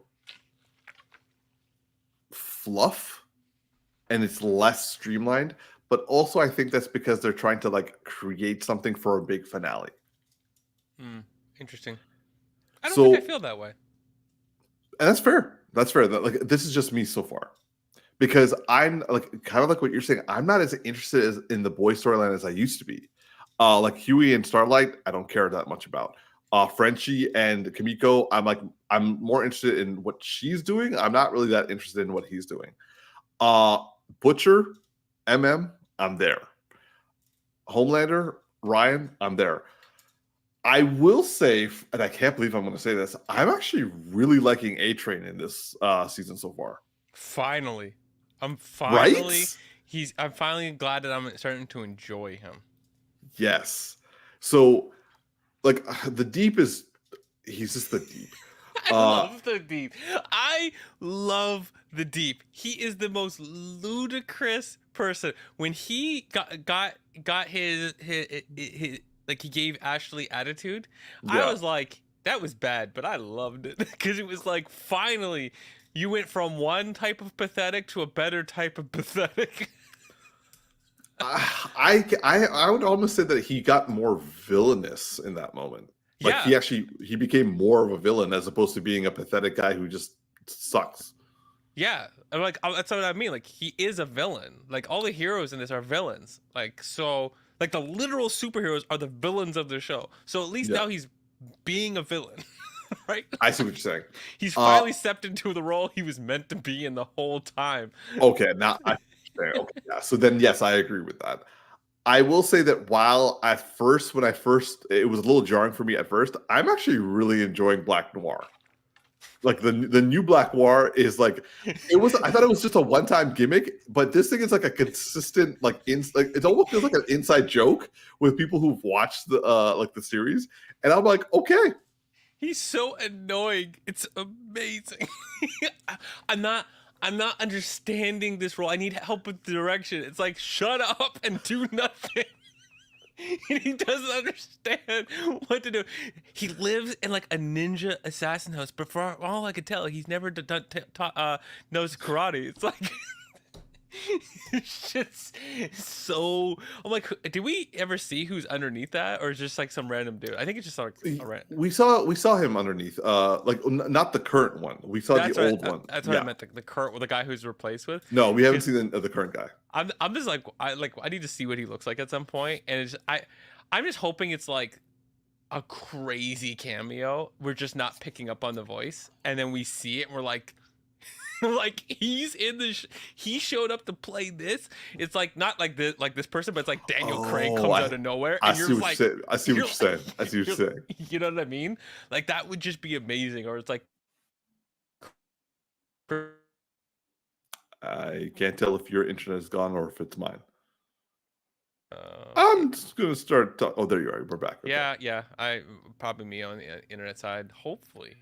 fluff and it's less streamlined, but also I think that's because they're trying to like create something for a big finale.
Interesting. I don't think I feel that way.
And that's fair. That's fair. Like this is just me so far. Because I'm like kind of like what you're saying. I'm not as interested in the boy storyline as I used to be. Like Huey and Starlight, I don't care that much about. Frenchie and Kimiko, I'm more interested in what she's doing. I'm not really that interested in what he's doing. Butcher, I'm there. Homelander, Ryan, I'm there. I will say, and I can't believe I'm going to say this, I'm actually really liking A-Train in this season so far.
Finally. I'm
right?
finally glad that I'm starting to enjoy him.
Yes. So like the Deep he's just the Deep.
I love the Deep. I love the Deep. He is the most ludicrous person. When he got his like he gave Ashley attitude, yeah. I was like, that was bad, but I loved it because it was like, finally you went from one type of pathetic to a better type of pathetic.
I would almost say that he got more villainous in that moment. Like yeah. he became more of a villain as opposed to being a pathetic guy who just sucks.
Yeah, like that's what I mean. Like he is a villain. Like all the heroes in this are villains. Like so, like the literal superheroes are the villains of the show. So at least now he's being a villain, right?
I see what you're saying.
He's finally stepped into the role he was meant to be in the whole time.
Okay, now okay, yeah. So then, yes, I agree with that. I will say that while when it was a little jarring for me at first, I'm actually really enjoying Black Noir. Like the new Black Noir is like, I thought it was just a one-time gimmick, but this thing is like a consistent, like it almost feels like an inside joke with people who've watched the series. And I'm like, okay.
He's so annoying. It's amazing. I'm not understanding this role. I need help with the direction. It's like, shut up and do nothing. And he doesn't understand what to do. He lives in like a ninja assassin house, but for all I could tell, he's never knows karate. It's like it's just so. I'm like, did we ever see who's underneath that, or is it just like some random dude? I think it's just like a random.
We saw him underneath. Like not the current one. We saw the old one.
That's what I meant. The current, the guy who's replaced with.
No, we haven't seen the current guy.
I'm just like I need to see what he looks like at some point, and I'm just hoping it's like a crazy cameo. We're just not picking up on the voice, and then we see it, and we're like. Like he's in he showed up to play this. It's like not like this person, but it's like Daniel Craig comes out of nowhere. And
I see what you're saying. I see what you're saying.
You know what I mean? Like that would just be amazing. Or it's like
I can't tell if your internet is gone or if it's mine. I'm just gonna start. Oh, there you are. We're back.
Okay. Yeah. I probably me on the internet side. Hopefully.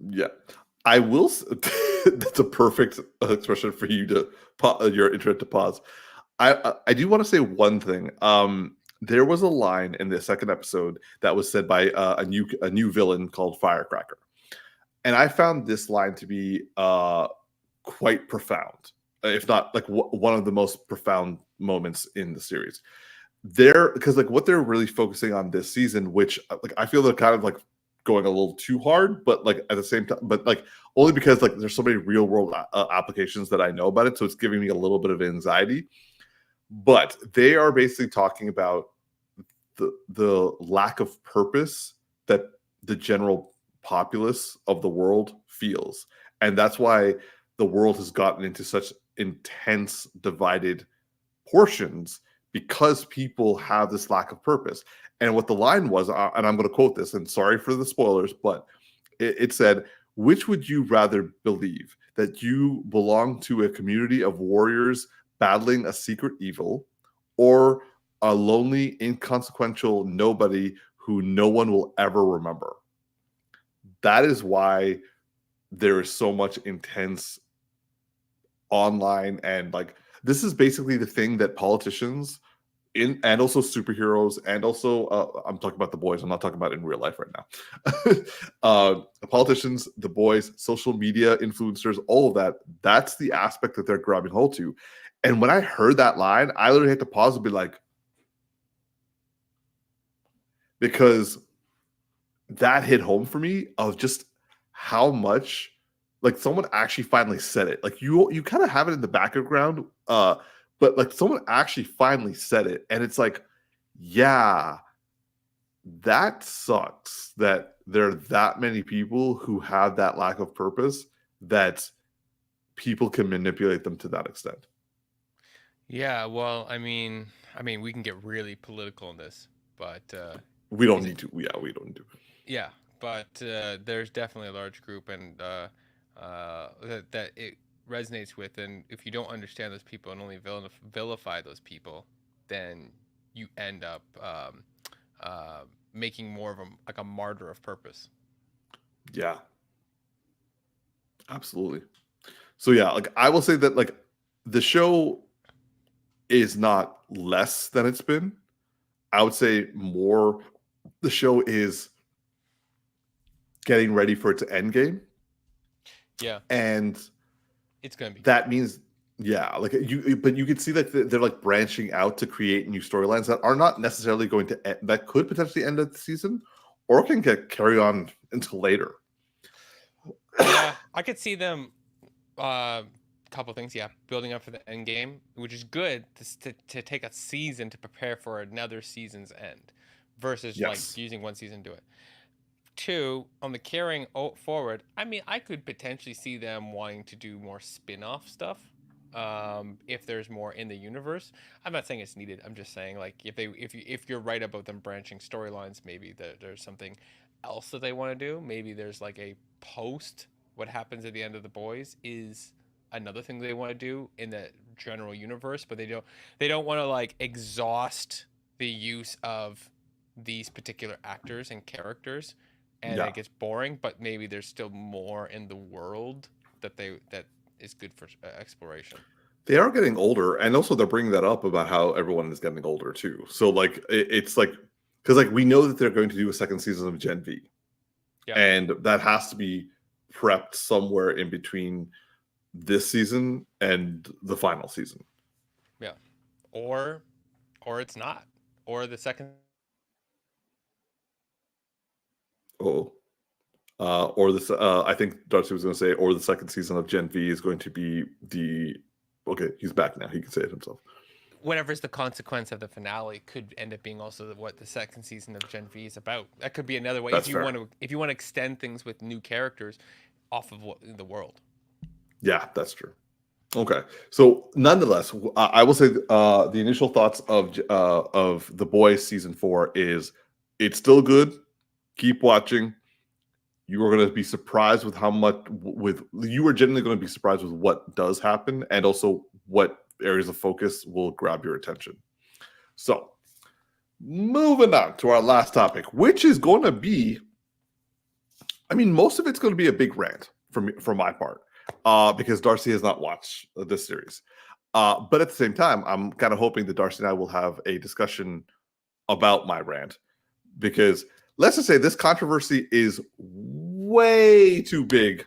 Yeah. I will. That's a perfect expression for you to your internet to pause. I do want to say one thing. There was a line in the second episode that was said by a new villain called Firecracker, and I found this line to be quite profound. if not like one of the most profound moments in the series. There, because like what they're really focusing on this season, which like I feel they're kind of like going a little too hard, but like at the same time, but like only because like there's so many real world applications that I know about it, so it's giving me a little bit of anxiety. But they are basically talking about the lack of purpose that the general populace of the world feels, and that's why the world has gotten into such intense divided portions, because people have this lack of purpose. And what the line was, and I'm going to quote this, and sorry for the spoilers, but it said, "Which would you rather believe, that you belong to a community of warriors battling a secret evil, or a lonely, inconsequential nobody who no one will ever remember?" That is why there is so much intense online, and like this is basically the thing that politicians and also superheroes, and also I'm talking about The Boys, I'm not talking about in real life right now. Politicians, The Boys, social media influencers, all of that, that's the aspect that they're grabbing hold to. And when I heard that line, I literally had to pause and be like, because that hit home for me of just how much like someone actually finally said it. Like you kind of have it in the background, but like someone actually finally said it, and it's like, yeah, that sucks that there are that many people who have that lack of purpose, that people can manipulate them to that extent.
Yeah, well, I mean, we can get really political in this, but
we don't need to. Yeah, we don't do.
Yeah, but there's definitely a large group, and that it resonates with. And if you don't understand those people and only vilify those people, then you end up making more of them like a martyr of purpose.
Yeah, absolutely. So yeah, like I will say that like the show is not less than it's been. I would say more. The show is getting ready for its end game.
Yeah,
and
it's gonna be.
That means, yeah, like but you can see that they're like branching out to create new storylines that are not necessarily going to end, that could potentially end at the season, or can carry on until later.
Yeah, I could see them. Couple things, yeah, building up for the end game, which is good to take a season to prepare for another season's end, versus like using one season to do it. Two, on the carrying forward, I mean, I could potentially see them wanting to do more spin-off stuff, if there's more in the universe. I'm not saying it's needed. I'm just saying, like, if you're right about them branching storylines, maybe there's something else that they want to do. Maybe there's like a post what happens at the end of The Boys is another thing they want to do in the general universe, but they don't want to like exhaust the use of these particular actors and characters, and it gets boring. But maybe there's still more in the world that is good for exploration.
They are getting older, and also they're bringing that up about how everyone is getting older too. So like it's like, because like we know that they're going to do a second season of Gen V, and that has to be prepped somewhere in between this season and the final season.
Yeah, or it's not, or the second.
Or this, I think Darcy was going to say, or the second season of Gen V is going to be the. Okay, he's back now. He can say it himself.
Whatever's the consequence of the finale could end up being also what the second season of Gen V is about. That could be another way. If you want to extend things with new characters off of the world.
Yeah, that's true. Okay, so nonetheless, I will say the initial thoughts of The Boys season 4 is it's still good. Keep watching. You are going to be surprised with how much you are generally going to be surprised with what does happen, and also what areas of focus will grab your attention. So, moving on to our last topic, which is going to be, I mean, most of it's going to be a big rant from my part, because Darcy has not watched this series. But at the same time, I'm kind of hoping that Darcy and I will have a discussion about my rant, because let's just say this controversy is way too big,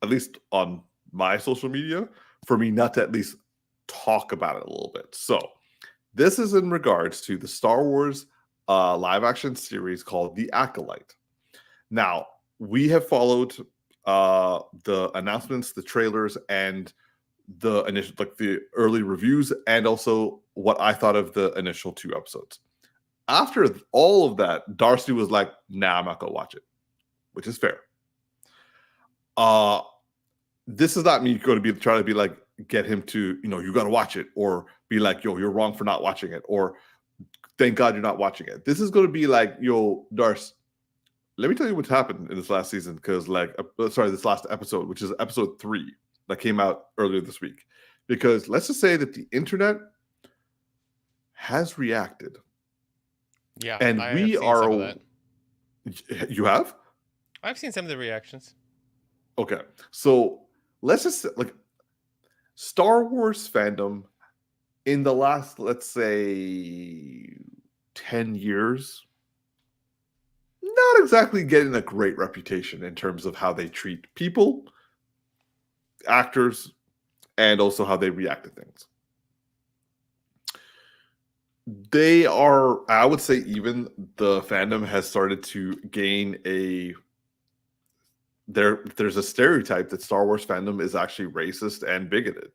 at least on my social media, for me not to at least talk about it a little bit. So this is in regards to the Star Wars live action series called The Acolyte. Now, we have followed the announcements, the trailers, and the initial, like the early reviews, and also what I thought of the initial 2 episodes. After all of that, Darcy was like, nah, I'm not gonna watch it, which is fair. This is not me going to be trying to be like, get him to, you got to watch it, or be like, yo, you're wrong for not watching it, or thank God you're not watching it. This is going to be like, yo, Darcy, let me tell you what happened in this last season, because this last episode, which is episode 3 that came out earlier this week. Because let's just say that the internet has reacted.
Yeah,
and
I
we
have seen
are.
some of that.
You have?
I've seen some of the reactions.
Okay, so let's just like Star Wars fandom in the last, let's say, 10 years, not exactly getting a great reputation in terms of how they treat people, actors, and also how they react to things. They are, I would say, even the fandom has started to gain there's a stereotype that Star Wars fandom is actually racist and bigoted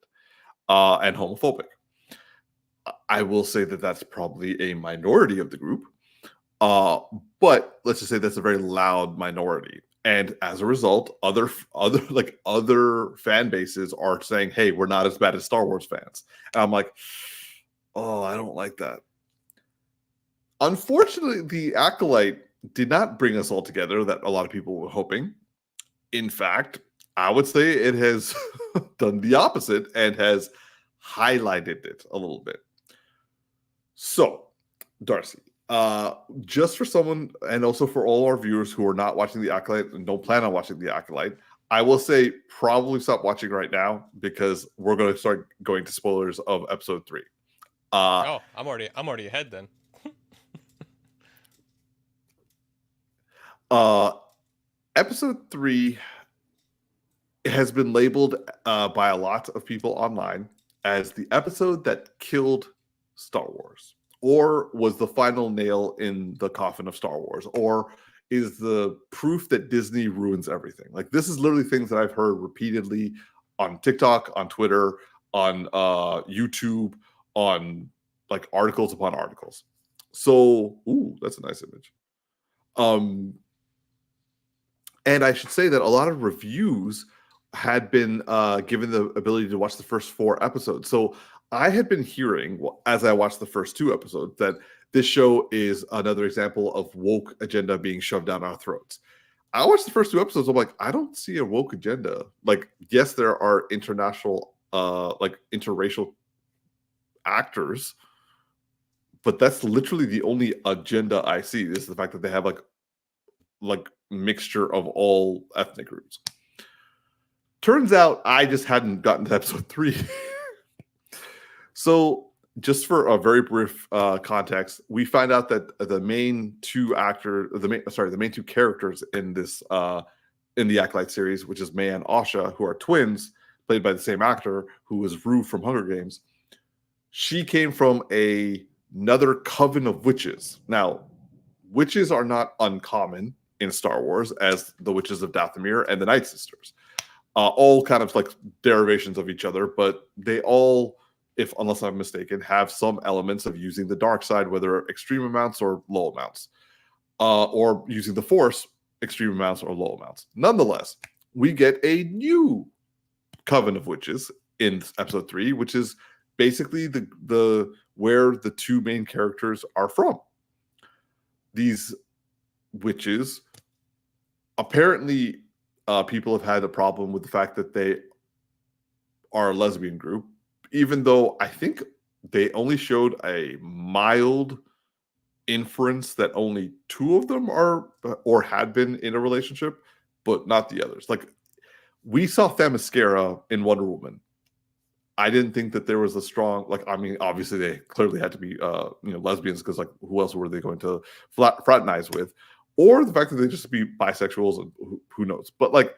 and homophobic. I will say that that's probably a minority of the group, but let's just say that's a very loud minority. And as a result, other fan bases are saying, "Hey, we're not as bad as Star Wars fans." And I'm like, "Oh, I don't like that." Unfortunately, the Acolyte did not bring us all together that a lot of people were hoping. In fact, I would say it has done the opposite and has highlighted it a little bit. So, Darcy, just for someone, and also for all our viewers who are not watching The Acolyte and don't plan on watching The Acolyte, I will say probably stop watching right now, because we're going to start going to spoilers of episode 3.
I'm already ahead then.
Episode 3 has been labeled by a lot of people online as the episode that killed Star Wars, or was the final nail in the coffin of Star Wars, or is the proof that Disney ruins everything. Like, this is literally things that I've heard repeatedly on TikTok, on Twitter, on YouTube, on like articles upon articles. So, ooh, that's a nice image. And I should say that a lot of reviews had been given the ability to watch the first 4 episodes. So I had been hearing, as I watched the first 2 episodes, that this show is another example of woke agenda being shoved down our throats. I watched the first 2 episodes. I'm like, I don't see a woke agenda. Like, yes, there are international, interracial actors, but that's literally the only agenda I see, is the fact that they have like mixture of all ethnic groups. Turns out I just hadn't gotten to episode 3. So, just for a very brief context, we find out that the main 2 characters in this in the Acolyte series, which is May and Asha, who are twins, played by the same actor who was Rue from Hunger Games. She came from another coven of witches. Now, witches are not uncommon in Star Wars, as the Witches of Dathomir and the Night Sisters. All kind of like derivations of each other, but they all, unless I'm mistaken, have some elements of using the dark side, whether extreme amounts or low amounts, or using the Force, extreme amounts or low amounts. Nonetheless, we get a new coven of witches in episode 3, which is basically the where the 2 main characters are from. These witches, apparently, people have had a problem with the fact that they are a lesbian group, even though I think they only showed a mild inference that only 2 of them are or had been in a relationship, but not the others. Like, we saw Themyscira in Wonder Woman. I didn't think that there was a strong, obviously they clearly had to be lesbians, because like, who else were they going to fraternize with? Or the fact that they just be bisexuals, and who knows. But like,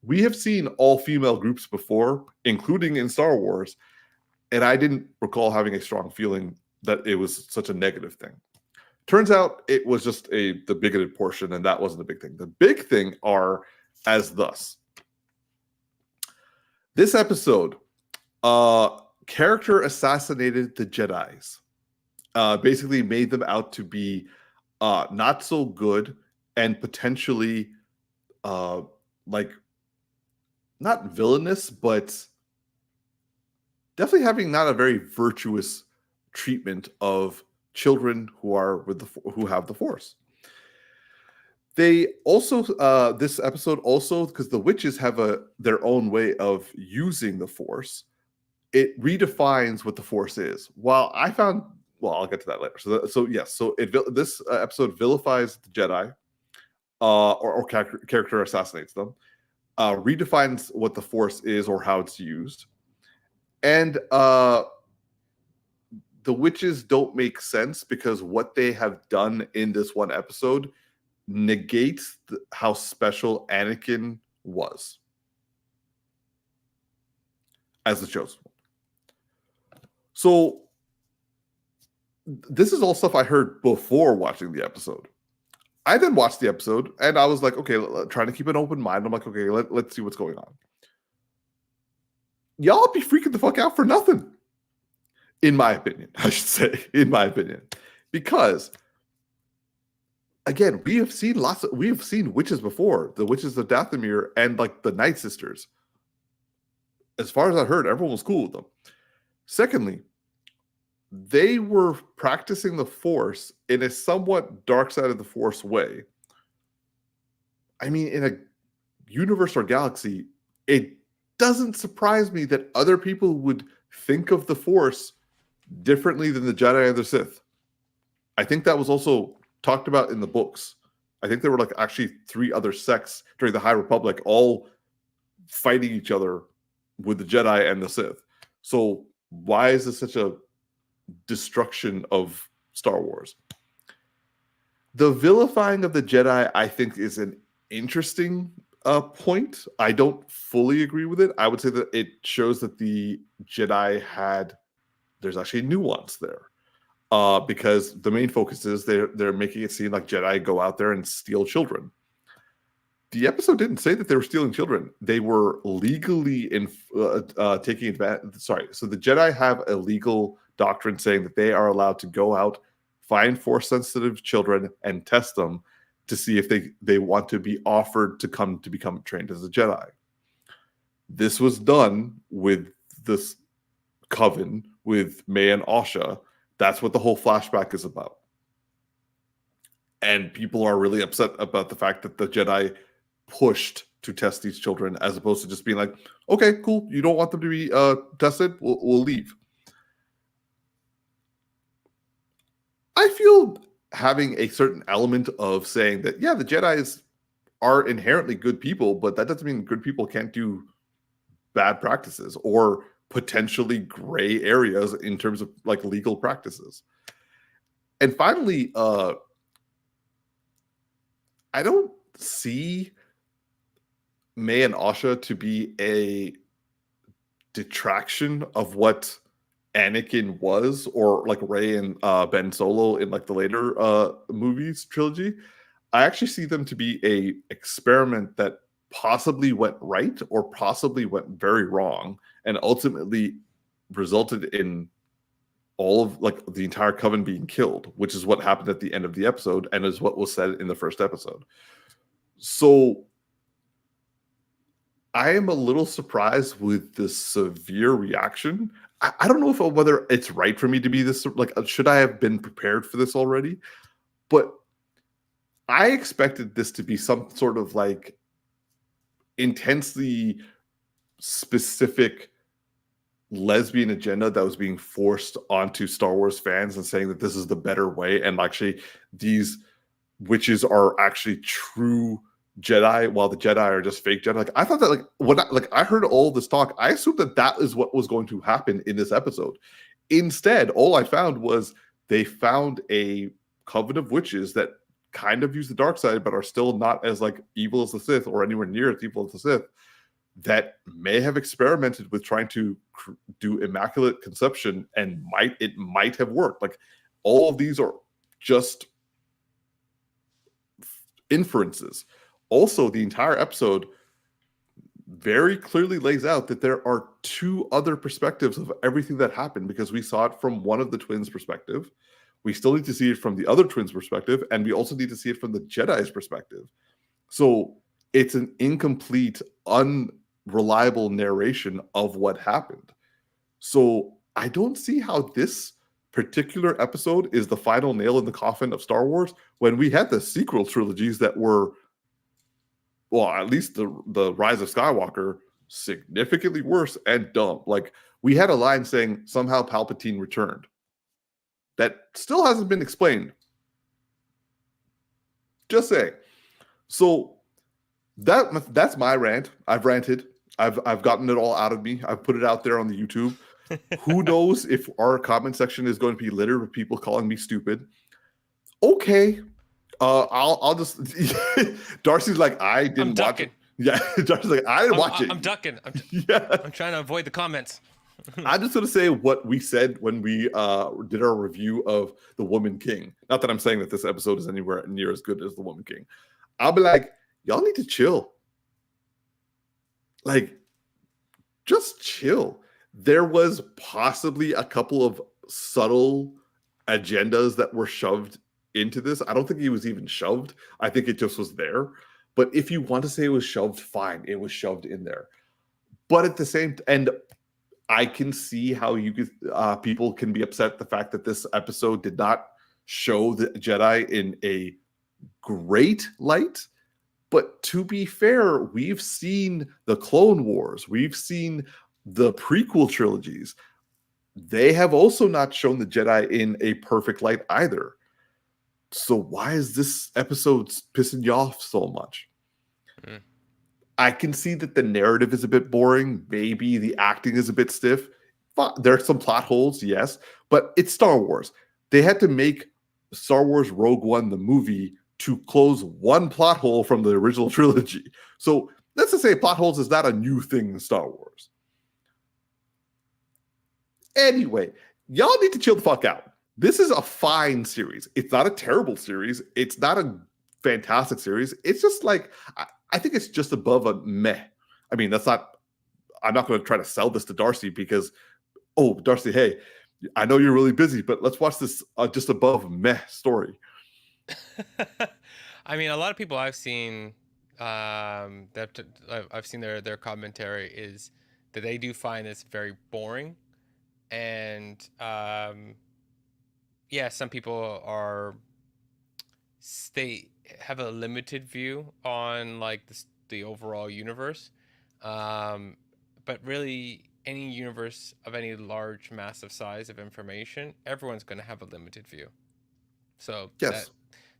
we have seen all female groups before, including in Star Wars, and I didn't recall having a strong feeling that it was such a negative thing. Turns out it was just the bigoted portion, and that wasn't a big thing. The big thing are as thus. This episode, character assassinated the Jedis. Basically made them out to be not so good and potentially like not villainous, but definitely having not a very virtuous treatment of children who are who have the Force. They also this episode also, because the witches have their own way of using the Force, it redefines what the Force is. While I found, well, I'll get to that later. So this episode vilifies the Jedi, or character assassinates them, redefines what the Force is or how it's used, and the witches don't make sense because what they have done in this one episode negates how special Anakin was as the chosen one. So this is all stuff I heard before watching the episode. I then watched the episode and I was like, okay, trying to keep an open mind. I'm like, okay, let's see what's going on. Y'all be freaking the fuck out for nothing. In my opinion, I should say, because again, we have seen witches before, the witches of Dathomir and like the Night Sisters. As far as I heard, everyone was cool with them. Secondly, they were practicing the Force in a somewhat dark side of the Force way. I mean, in a universe or galaxy, it doesn't surprise me that other people would think of the Force differently than the Jedi and the Sith. I think that was also talked about in the books. I think there were like actually 3 other sects during the High Republic all fighting each other with the Jedi and the Sith. So why is this such a destruction of Star Wars? The vilifying of the Jedi, I think, is an interesting point. I don't fully agree with it. I would say that it shows that the Jedi there's actually nuance there. Because the main focus is they're making it seem like Jedi go out there and steal children. The episode didn't say that they were stealing children. They were legally taking advantage. Sorry, so the Jedi have a legal doctrine saying that they are allowed to go out, find Force-sensitive children, and test them to see if they want to be offered to come to become trained as a Jedi. This was done with this coven with May and Asha. That's what the whole flashback is about. And people are really upset about the fact that the Jedi pushed to test these children as opposed to just being like, okay, cool, you don't want them to be tested, we'll leave. I feel having a certain element of saying that, yeah, the Jedis are inherently good people, but that doesn't mean good people can't do bad practices or potentially gray areas in terms of like legal practices. And finally, I don't see May and Asha to be a detraction of what Anakin was, or like Rey and Ben Solo in like the later movies trilogy. I actually see them to be a experiment that possibly went right or possibly went very wrong, and ultimately resulted in all of like the entire coven being killed, which is what happened at the end of the episode and is what was said in the first episode. So I am a little surprised with the severe reaction. I don't know whether it's right for me to be this, like, should I have been prepared for this already? But I expected this to be some sort of like intensely specific lesbian agenda that was being forced onto Star Wars fans and saying that this is the better way, and actually these witches are actually true Jedi while the Jedi are just fake Jedi. Like, I thought that, like, when I heard all this talk, I assumed that that is what was going to happen in this episode. Instead, all I found was they found a coven of witches that kind of use the dark side, but are still not as like evil as the Sith or anywhere near as evil as the Sith, that may have experimented with trying to do immaculate conception, and it might have worked. Like, all of these are just inferences. Also, the entire episode very clearly lays out that there are two other perspectives of everything that happened, because we saw it from one of the twins' perspective. We still need to see it from the other twins' perspective, and we also need to see it from the Jedi's perspective. So it's an incomplete, unreliable narration of what happened. So I don't see how this particular episode is the final nail in the coffin of Star Wars, when we had the sequel trilogies that were, well, at least the Rise of Skywalker, significantly worse and dumb. Like, we had a line saying somehow Palpatine returned. That still hasn't been explained. Just saying. So that's my rant. I've ranted. I've gotten it all out of me. I've put it out there on the YouTube. Who knows if our comment section is going to be littered with people calling me stupid? Okay. I'll just Darcy's like, I didn't watch it. Yeah, Darcy's like, I didn't watch it.
I'm ducking.
Yeah.
I'm trying to avoid the comments.
I'm just going to say what we said when we did our review of The Woman King. Not that I'm saying that this episode is anywhere near as good as The Woman King. I'll be like, y'all need to chill. Like, just chill. There was possibly a couple of subtle agendas that were shoved into this. I don't think it was even shoved. I think it just was there. But if you want to say it was shoved, fine. It was shoved in there. But at the same and I can see how you could people can be upset at the fact that this episode did not show the Jedi in a great light. But to be fair, we've seen the Clone Wars. We've seen the prequel trilogies. They have also not shown the Jedi in a perfect light either. So why is this episode pissing you off so much? I can see that the narrative is a bit boring. Maybe the acting is a bit stiff. There are some plot holes, yes, but it's Star Wars. They had to make Star Wars Rogue One, the movie, to close one plot hole from the original trilogy. So let's just say plot holes is not a new thing in Star Wars. Anyway, y'all need to chill the fuck out. This is a fine series. It's not a terrible series. It's not a fantastic series. It's just like, I think it's just above a meh. I mean, I'm not going to try to sell this to Darcy because, oh, Darcy, hey, I know you're really busy, but let's watch this just above meh story.
I mean, a lot of people I've seen that I've seen their commentary is that they do find this very boring, and yeah, some people they have a limited view on like the overall universe, but really any universe of any large, massive size of information, everyone's going to have a limited view. So
yes.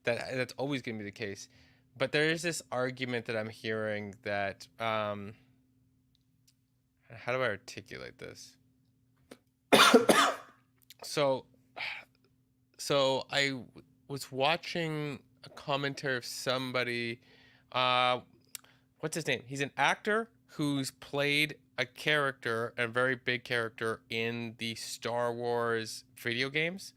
That's always going to be the case. But there is this argument that I'm hearing that how do I articulate this? So I was watching a commentary of somebody, what's his name? He's an actor who's played a character, a very big character in the Star Wars video games.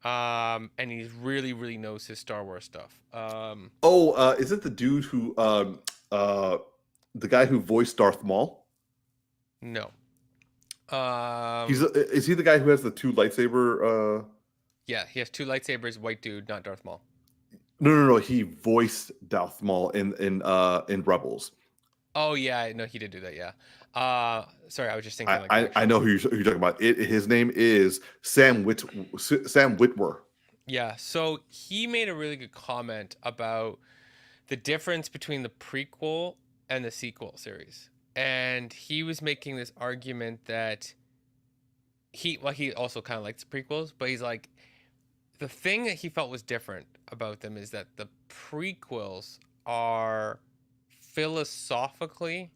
And he really, really knows his Star Wars stuff.
Is it the dude who, the guy who voiced Darth Maul?
No.
Is he the guy who has the two lightsaber?
Yeah, he has two lightsabers. White dude, not Darth Maul.
No. He voiced Darth Maul in Rebels.
Oh yeah, no, he did do that. Yeah. Sorry, I was just thinking.
I know who you're talking about. His name is Sam Witwer.
Yeah. So he made a really good comment about the difference between the prequel and the sequel series, and he was making this argument that he also kind of likes the prequels, but he's like, the thing that he felt was different about them is that the prequels are philosophically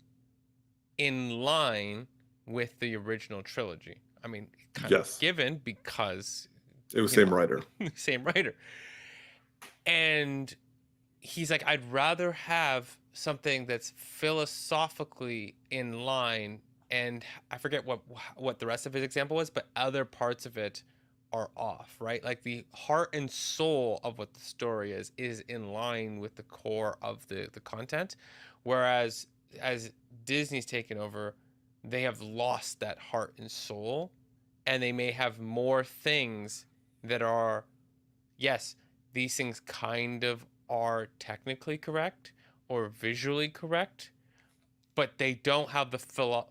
in line with the original trilogy. I mean, kind of given because
it was same writer.
Same writer. And he's like, I'd rather have something that's philosophically in line, and I forget what the rest of his example was, but other parts of it are off, right? Like the heart and soul of what the story is in line with the core of the content, whereas as Disney's taken over, they have lost that heart and soul, and they may have more things that are, yes, these things kind of are technically correct or visually correct, but they don't have the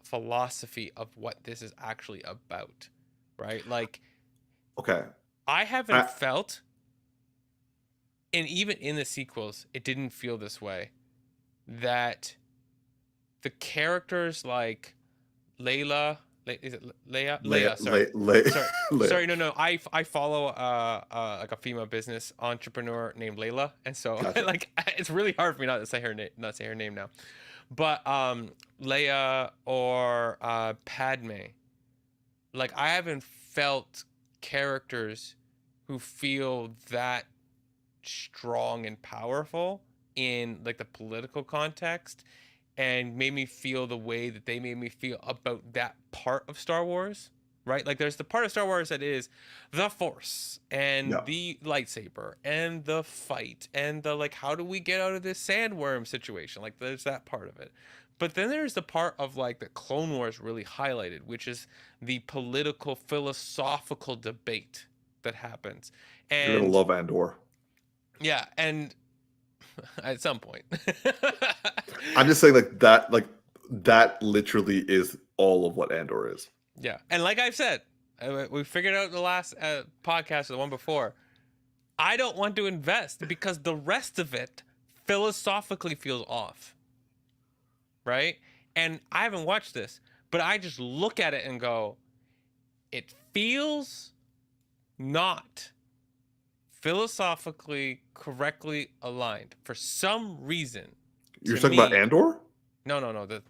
philosophy of what this is actually about, right? Like,
Okay.
I haven't felt, and even in the sequels, it didn't feel this way, that the characters like Layla, is it Leia? Sorry. Sorry. No. I follow like a female business entrepreneur named Layla, and so
Gotcha.
like it's really hard for me not to say her name now. But Leia or Padme, like I haven't felt characters who feel that strong and powerful in like the political context, and made me feel the way that they made me feel about that part of Star Wars, right? Like there's the part of Star Wars that is the Force and the lightsaber and the fight and the like, how do we get out of this sandworm situation? Like there's that part of it. But then there's the part of like the Clone Wars really highlighted, which is the political philosophical debate that happens. And
you're gonna love Andor.
Yeah, and at some point.
I'm just saying that literally is all of what Andor is.
Yeah. And like I've said, we figured out the last podcast, the one before, I don't want to invest because the rest of it philosophically feels off. Right? And I haven't watched this, but I just look at it and go, it feels not philosophically correctly aligned for some reason.
You're talking about Andor?
No, the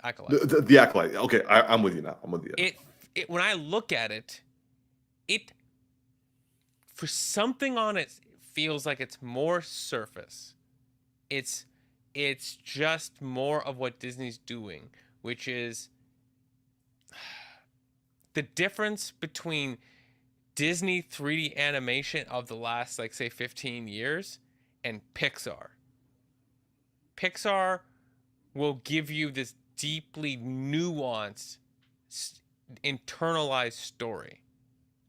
Acolyte.
The Acolyte. Okay, I'm with you now. I'm with you.
It when I look at it, it for something on it feels like it's more surface. It's just more of what Disney's doing, which is the difference between Disney 3D animation of the last, like, say, 15 years and Pixar. Pixar will give you this deeply nuanced, internalized story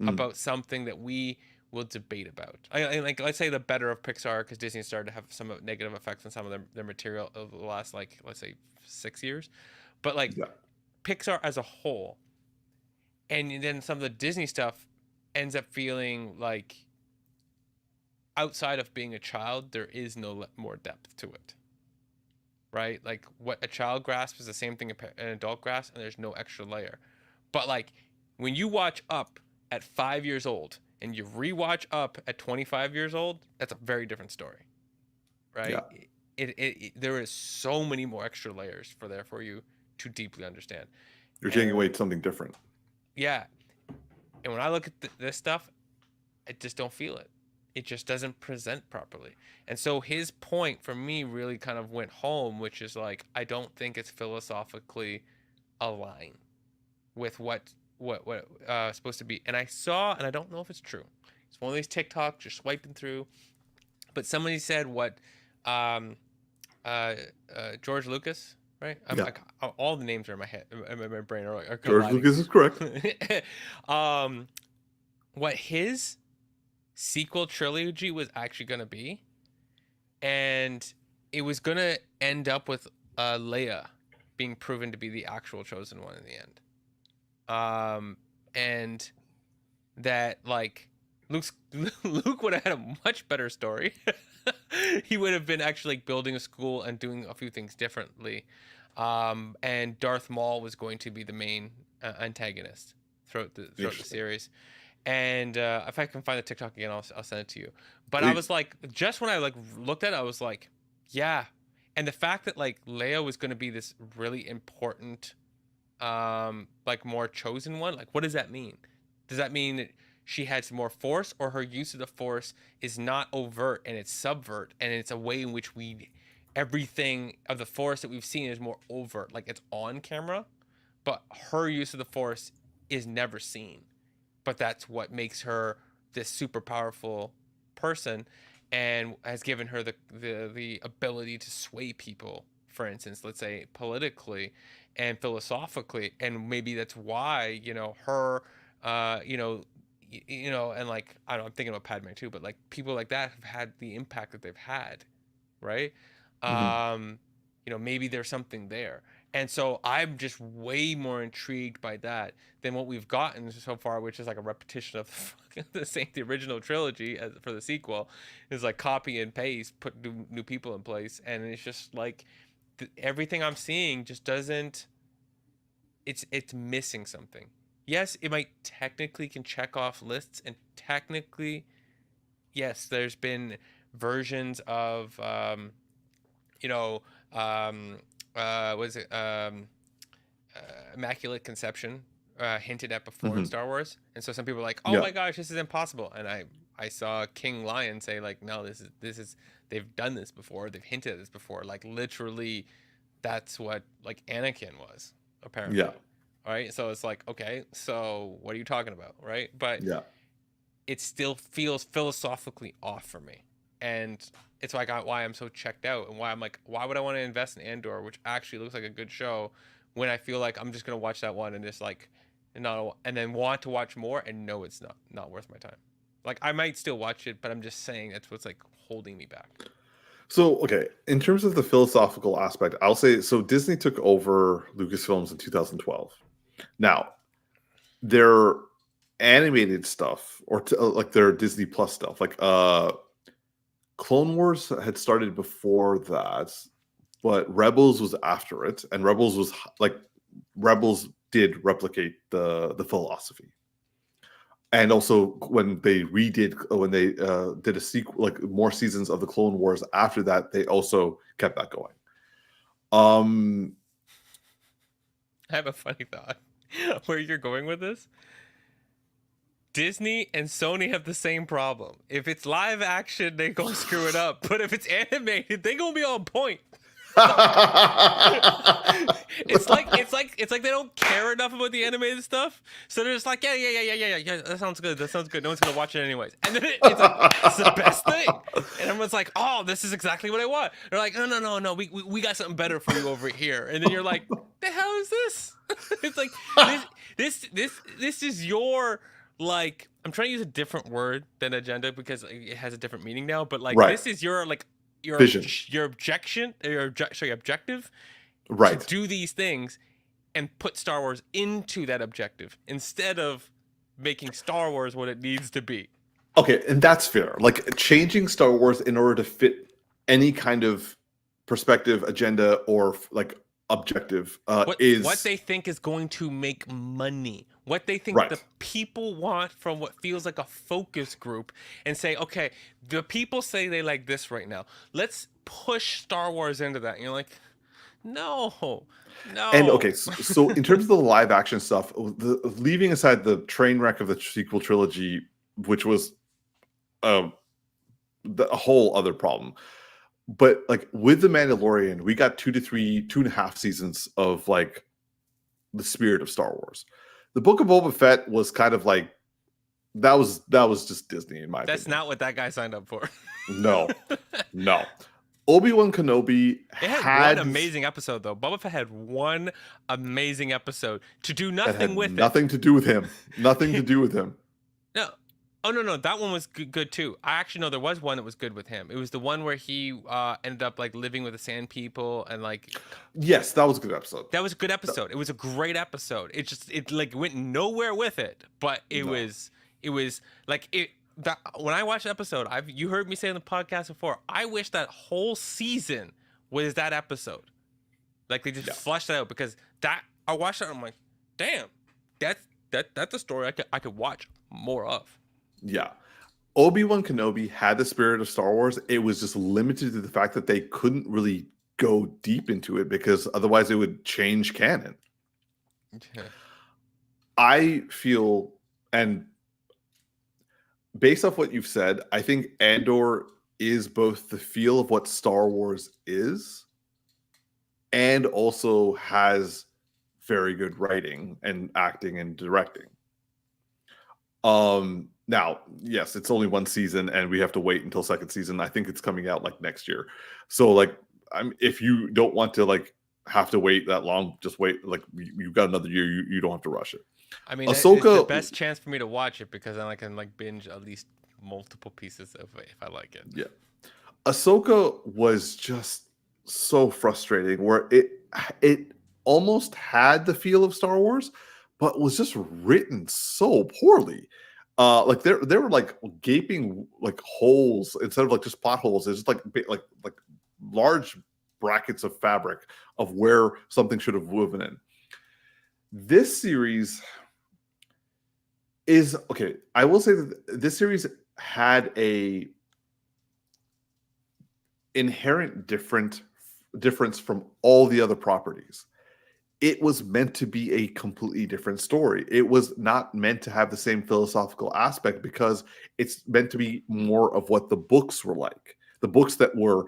about something that we will debate about. Like, let's say the better of Pixar, because Disney started to have some negative effects on some of their material over the last, like, let's say 6 years. But, like, Pixar as a whole, and then some of the Disney stuff ends up feeling like outside of being a child, there is no more depth to it. Right? Like what a child grasps is the same thing an adult grasps, and there's no extra layer. But like when you watch Up at 5 years old and you rewatch Up at 25 years old, that's a very different story. Right? Yeah. There is so many more extra layers for you to deeply understand.
You're taking away something different.
Yeah. And when I look at this stuff, I just don't feel it. It just doesn't present properly. And so his point for me really kind of went home, which is like, I don't think it's philosophically aligned with what supposed to be. And I saw, and I don't know if it's true, it's one of these TikToks you're swiping through, but somebody said what George Lucas, right? All the names are in my head, in my brain are
George Lucas is correct.
What his sequel trilogy was actually going to be, and it was going to end up with Leia being proven to be the actual chosen one in the end. And that like Luke would have had a much better story. He would have been actually building a school and doing a few things differently. And Darth Maul was going to be the main antagonist throughout the series. And if I can find the TikTok again, I'll send it to you. But I was like, just when I like looked at it, I was like, yeah. And the fact that like Leia was going to be this really important, like more chosen one, like what does that mean? Does that mean that she has more force, or her use of the force is not overt and it's subvert, and it's a way in which everything of the force that we've seen is more overt, like it's on camera, but her use of the force is never seen. But that's what makes her this super powerful person, and has given her the ability to sway people, for instance, let's say politically and philosophically. And maybe that's why, her, and like, I don't know, I'm thinking about Padme too, but like people like that have had the impact that they've had, right?
Mhm.
Maybe there's something there. And so I'm just way more intrigued by that than what we've gotten so far, which is like a repetition of the original trilogy for the sequel. Is like copy and paste, put new people in place, and it's just like everything I'm seeing just doesn't. It's missing something. Yes, it might technically can check off lists, and technically, yes, there's been versions of you know, was it Immaculate Conception hinted at before in
Mhm.
Star Wars, and so some people are like, "Oh
Yeah.
my gosh, this is impossible," and I saw King Lion say like, "No, this is they've done this before, they've hinted at this before, like literally, that's what like Anakin was
Yeah.
apparently." All right, so it's like, okay, so what are you talking about, right? But
Yeah.
it still feels philosophically off for me, and it's like why I'm so checked out, and why I'm like, why would I want to invest in Andor, which actually looks like a good show, when I feel like I'm just gonna watch that one and just like, and then want to watch more and know it's not worth my time. Like I might still watch it, but I'm just saying that's what's like holding me back.
So, okay, in terms of the philosophical aspect, I'll say so Disney took over Lucasfilms in 2012. Now, their animated stuff or like their Disney Plus stuff, like Clone Wars had started before that, but Rebels was after it, and Rebels was like Rebels did replicate the philosophy. And also when they did a sequel, like more seasons of the Clone Wars after that, they also kept that going.
I have a funny thought where you're going with this. Disney and Sony have the same problem. If it's live action, they gonna screw it up. But if it's animated, they gonna be on point. It's like they don't care enough about the animated stuff, so they're just like, yeah. That sounds good. That sounds good. No one's gonna watch it anyways. And then it's like it's the best thing, and everyone's like, oh, this is exactly what I want. They're like, no, we got something better for you over here. And then you're like, the hell is this? It's like this is your like. I'm trying to use a different word than agenda because it has a different meaning now. But like,
Right.
this is your like
Vision.
your objective to
Right.
do these things and put Star Wars into that objective instead of making Star Wars what it needs to be.
Okay, and that's fair. Like changing Star Wars in order to fit any kind of perspective, agenda, or like objective
What
is
they think is going to make money. What they think
right.
the people want from what feels like a focus group, and say, okay, the people say they like this right now. Let's push Star Wars into that. And you're like, no.
And okay, so in terms of the live action stuff, leaving aside the train wreck of the sequel trilogy, which was a whole other problem, but like with the Mandalorian, we got 2.5 seasons of like the spirit of Star Wars. The Book of Boba Fett was kind of like that was just Disney in my opinion.
That's not what that guy signed up for.
No. Obi-Wan Kenobi
it had one amazing episode though. Boba Fett had one amazing episode to do nothing with
nothing to do with him. Nothing to do with him.
No. Oh no, that one was good too. I actually know there was one that was good with him. It was the one where he ended up like living with the Sand People and like.
Yes, that was a good episode.
It was a great episode. It like went nowhere with it, but it was like it. That when I watched the episode, you heard me say in the podcast before. I wish that whole season was that episode. Like they just flushed it out because that I watched it. And I'm like, damn, that's a story I could watch more of.
Yeah. Obi-Wan Kenobi had the spirit of Star Wars. It was just limited to the fact that they couldn't really go deep into it because otherwise it would change canon.
Okay.
I feel, and based off what you've said, I think Andor is both the feel of what Star Wars is and also has very good writing and acting and directing. Now, yes, it's only one season and we have to wait until second season. I think it's coming out like next year. So like if you don't want to like have to wait that long, just wait. Like you've got another year. You don't have to rush it.
I mean,
Ahsoka,
it's the best chance for me to watch it because then I can like binge at least multiple pieces of it if I like it.
Yeah. Ahsoka was just so frustrating where it almost had the feel of Star Wars, but was just written so poorly. Like there were like gaping like holes instead of like just plot holes. It's just like large brackets of fabric of where something should have woven in. This series is okay. I will say that this series had a inherent difference from all the other properties. It was meant to be a completely different story. It was not meant to have the same philosophical aspect because it's meant to be more of what the books were like. The books that were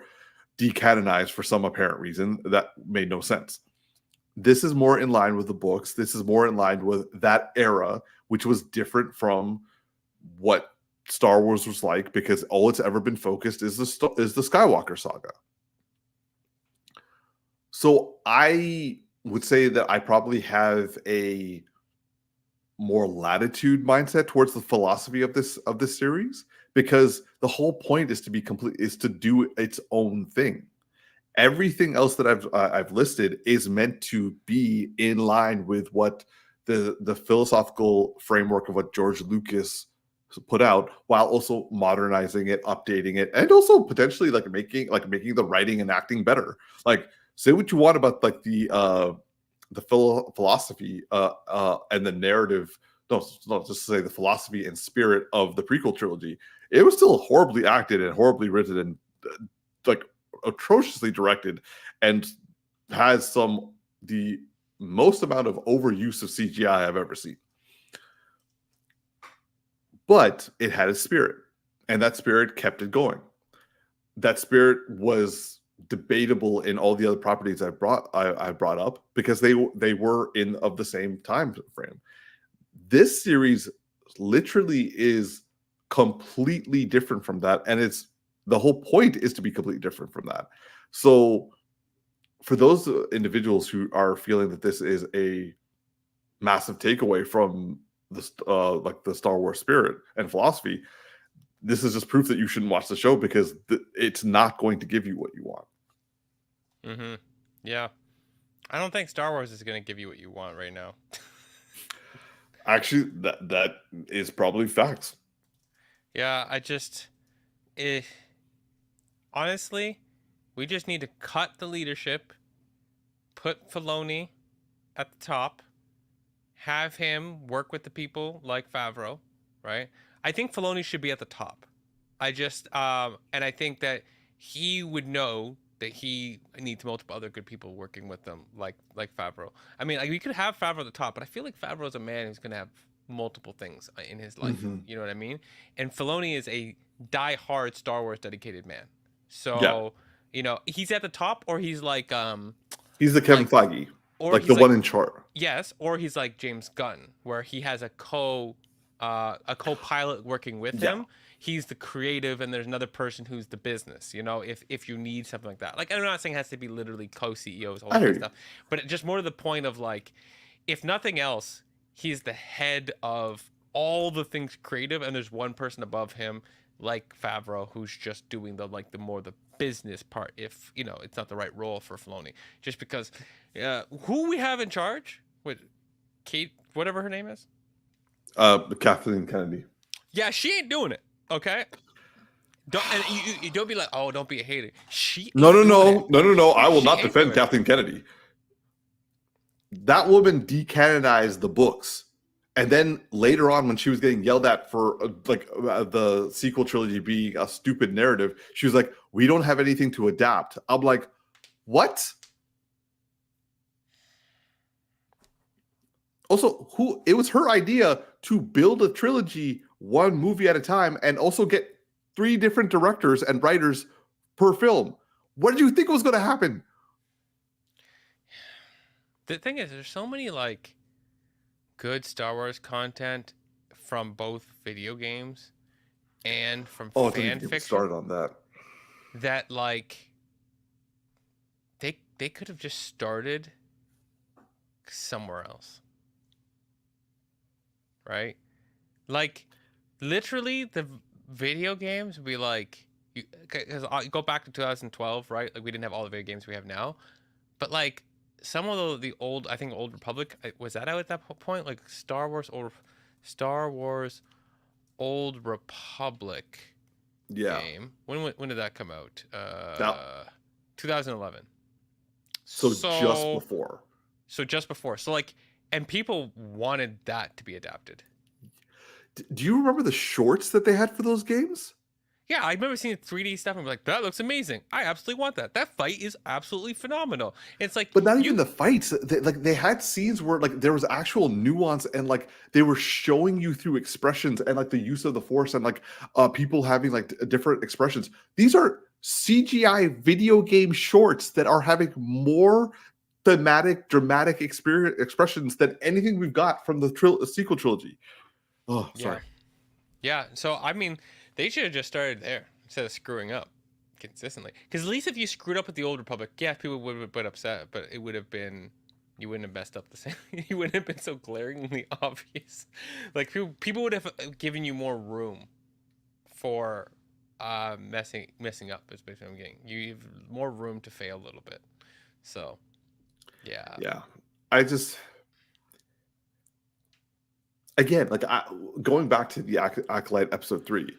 decanonized for some apparent reason that made no sense. This is more in line with the books. This is more in line with that era, which was different from what Star Wars was like because all it's ever been focused is the Skywalker saga. So I would say that I probably have a more latitude mindset towards the philosophy of this series because the whole point is to do its own thing. Everything else that I've listed is meant to be in line with what the philosophical framework of what George Lucas put out, while also modernizing it, updating it, and also potentially making the writing and acting better. Like, say what you want about like the philosophy and the narrative. No, just say the philosophy and spirit of the prequel trilogy. It was still horribly acted and horribly written and like atrociously directed, and has the most amount of overuse of CGI I've ever seen. But it had a spirit, and that spirit kept it going. That spirit was debatable in all the other properties I brought up because they were in of the same time frame. This series literally is completely different from that, and the whole point is to be completely different from that. So for those individuals who are feeling that this is a massive takeaway from the Star Wars spirit and philosophy, this is just proof that you shouldn't watch the show because it's not going to give you what you want.
Mm-hmm. Yeah. I don't think Star Wars is going to give you what you want right now.
Actually, that is probably facts.
Yeah, honestly, we just need to cut the leadership, put Filoni at the top, have him work with the people like Favreau, right? I think Filoni should be at the top. And I think that he would know that he needs multiple other good people working with them, like Favreau. I mean, like we could have Favreau at the top, but I feel like Favreau's a man who's gonna have multiple things in his life. Mm-hmm. You know what I mean? And Filoni is a die-hard Star Wars dedicated man. So, you know, he's at the top, or he's like
he's the Kevin Feige, or like the one in charge.
Yes, or he's like James Gunn, where he has a co-pilot working with him. He's the creative, and there's another person who's the business. You know, if you need something like that. Like, I'm not saying it has to be literally co-CEOs, all that stuff, but just more to the point of like, if nothing else, he's the head of all the things creative, and there's one person above him, like Favreau, who's just doing the business part. If you know, it's not the right role for Filoni, just because who we have in charge with Kate, whatever her name is,
Kathleen Kennedy.
Yeah, she ain't doing it. Okay. You don't be like, oh, don't be a hater.
No. I will not defend Kathleen Kennedy. That woman decanonized the books, and then later on, when she was getting yelled at for the sequel trilogy being a stupid narrative, she was like, "We don't have anything to adapt." I'm like, "What?" Also, it was her idea to build a trilogy one movie at a time and also get 3 different directors and writers per film. What did you think was going to happen?
The thing is, there's so many like good Star Wars content from both video games and from fan fiction.
Started on that.
That like they could have just started somewhere else, right? Like literally, the video games would be like, because you go back to 2012, right? Like we didn't have all the video games we have now, but like some of the old, I think Old Republic, was that out at that point? Like Star Wars Old Republic game. When did that come out? 2011.
So just before.
So just before. So like, and people wanted that to be adapted.
Do you remember the shorts that they had for those games?
Yeah, I remember seeing 3D stuff and be like, that looks amazing. I absolutely want that. That fight is absolutely phenomenal. It's like,
but not even the fights. They had scenes where like there was actual nuance and like they were showing you through expressions and like the use of the Force and like people having like different expressions. These are CGI video game shorts that are having more thematic, dramatic expressions than anything we've got from the sequel trilogy. Oh, sorry.
Yeah. So I mean, they should have just started there instead of screwing up consistently. Because at least if you screwed up with the Old Republic, yeah, people would have been upset, but it would have been, you wouldn't have messed up the same. You wouldn't have been so glaringly obvious. Like people would have given you more room for messing up. Is basically what I'm getting. You have more room to fail a little bit. So, yeah.
Yeah, I just. Again, like going back to the Acolyte episode 3,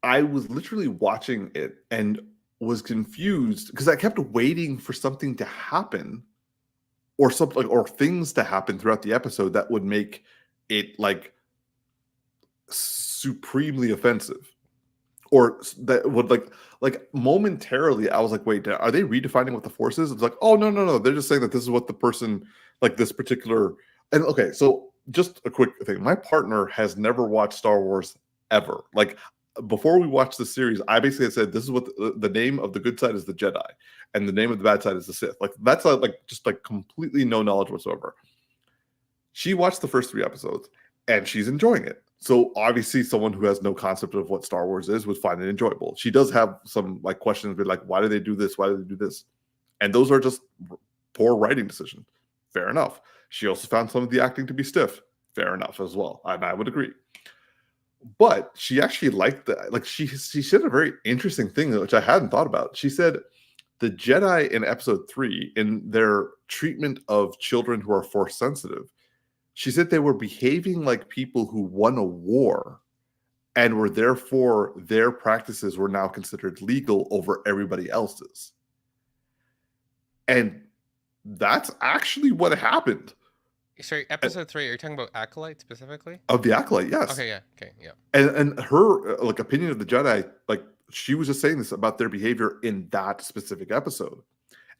I was literally watching it and was confused because I kept waiting for something to happen or something or things to happen throughout the episode that would make it like supremely offensive or that would like momentarily I was like, wait, are they redefining what the Force is? It's like, oh no, they're just saying that this is what the person like this particular. And okay, so just a quick thing. My partner has never watched Star Wars ever. Like before we watched the series, I basically said this is what the name of the good side is the Jedi, and the name of the bad side is the Sith. Like that's just completely no knowledge whatsoever. She watched the first 3 episodes and she's enjoying it. So obviously, someone who has no concept of what Star Wars is would find it enjoyable. She does have some like questions, but like, why do they do this? Why do they do this? And those are just poor writing decisions. Fair enough. She also found some of the acting to be stiff. Fair enough as well. And I would agree. But she actually liked that. Like she said a very interesting thing, which I hadn't thought about. She said the Jedi in episode 3, in their treatment of children who are Force sensitive, she said they were behaving like people who won a war and were therefore their practices were now considered legal over everybody else's. And that's actually what happened.
Sorry, episode 3. Are you talking about Acolyte specifically?
Of the Acolyte, yes.
Okay, yeah, okay, yeah.
And her like opinion of the Jedi, like she was just saying this about their behavior in that specific episode.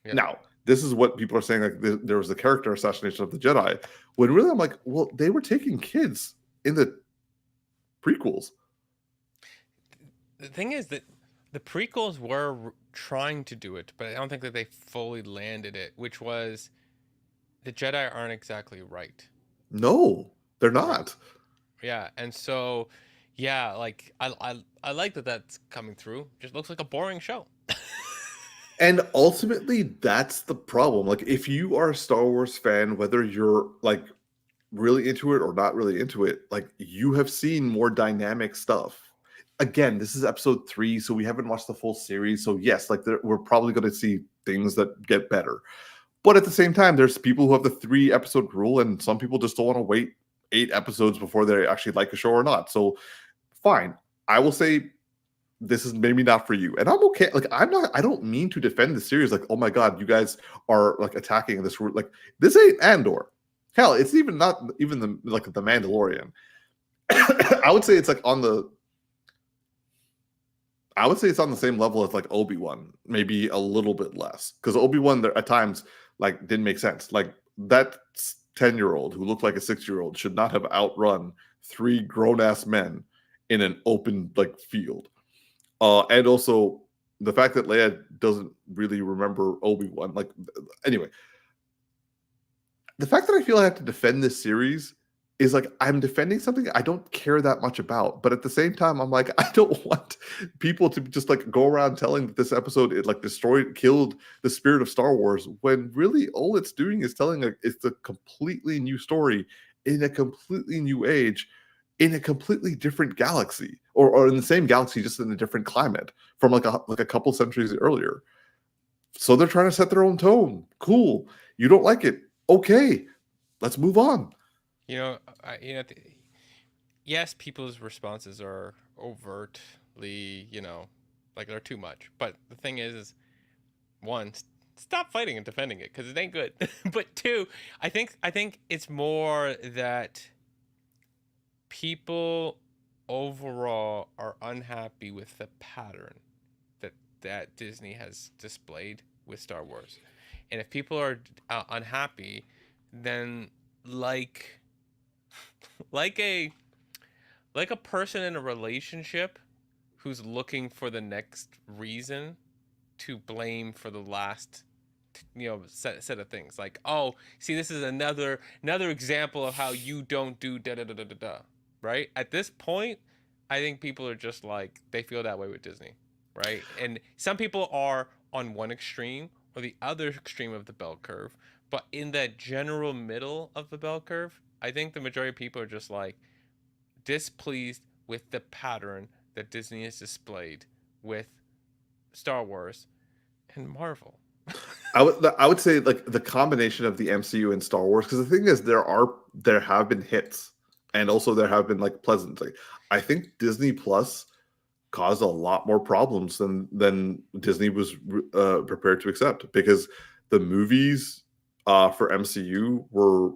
Yeah. Now, this is what people are saying. Like there was a character assassination of the Jedi. When really, I'm like, well, they were taking kids in the prequels.
The thing is that the prequels were trying to do it, but I don't think that they fully landed it. Which was, the Jedi aren't exactly right.
No, they're not.
Yeah, and so, yeah, like I like that that's coming through. Just looks like a boring show.
And ultimately, that's the problem. Like, if you are a Star Wars fan, whether you're like really into it or not really into it, like you have seen more dynamic stuff. Again, this is episode 3, so we haven't watched the full series. So yes, like we're probably going to see things that get better. But at the same time, there's people who have the 3 episode rule, and some people just don't want to wait 8 episodes before they actually like a show or not. So fine. I will say this is maybe not for you. And I'm okay. Like, I don't mean to defend the series. Like, oh my God, you guys are like attacking this. Like, this ain't Andor. Hell, it's even not even the Mandalorian. I would say it's like I would say it's on the same level as like Obi-Wan, maybe a little bit less. Because Obi-Wan there at times like didn't make sense. Like that 10-year-old who looked like a 6-year-old should not have outrun 3 grown-ass men in an open like field. And also the fact that Leia doesn't really remember Obi-Wan. Like, anyway, the fact that I feel I have to defend this series is like I'm defending something I don't care that much about, but at the same time, I'm like, I don't want people to just like go around telling that this episode it like killed the spirit of Star Wars, when really all it's doing is telling it's a completely new story in a completely new age, in a completely different galaxy, or in the same galaxy, just in a different climate from like a couple centuries earlier. So they're trying to set their own tone. Cool. You don't like it? Okay, let's move on.
Yes, people's responses are overtly, like they're too much. But the thing is one, stop fighting and defending it because it ain't good. But two, I think it's more that people overall are unhappy with the pattern that Disney has displayed with Star Wars. And if people are unhappy, then like a person in a relationship who's looking for the next reason to blame for the last set of things, like, oh, see, this is another example of how you don't do da da da da da da, right? At this point, I think people are just like, they feel that way with Disney, right? And some people are on one extreme or the other extreme of the bell curve, but in that general middle of the bell curve, I think the majority of people are just like displeased with the pattern that Disney has displayed with Star Wars and Marvel.
I would say like the combination of the MCU and Star Wars, because the thing is there have been hits and also there have been like pleasant. Like, I think Disney Plus caused a lot more problems than Disney was prepared to accept, because the movies for MCU were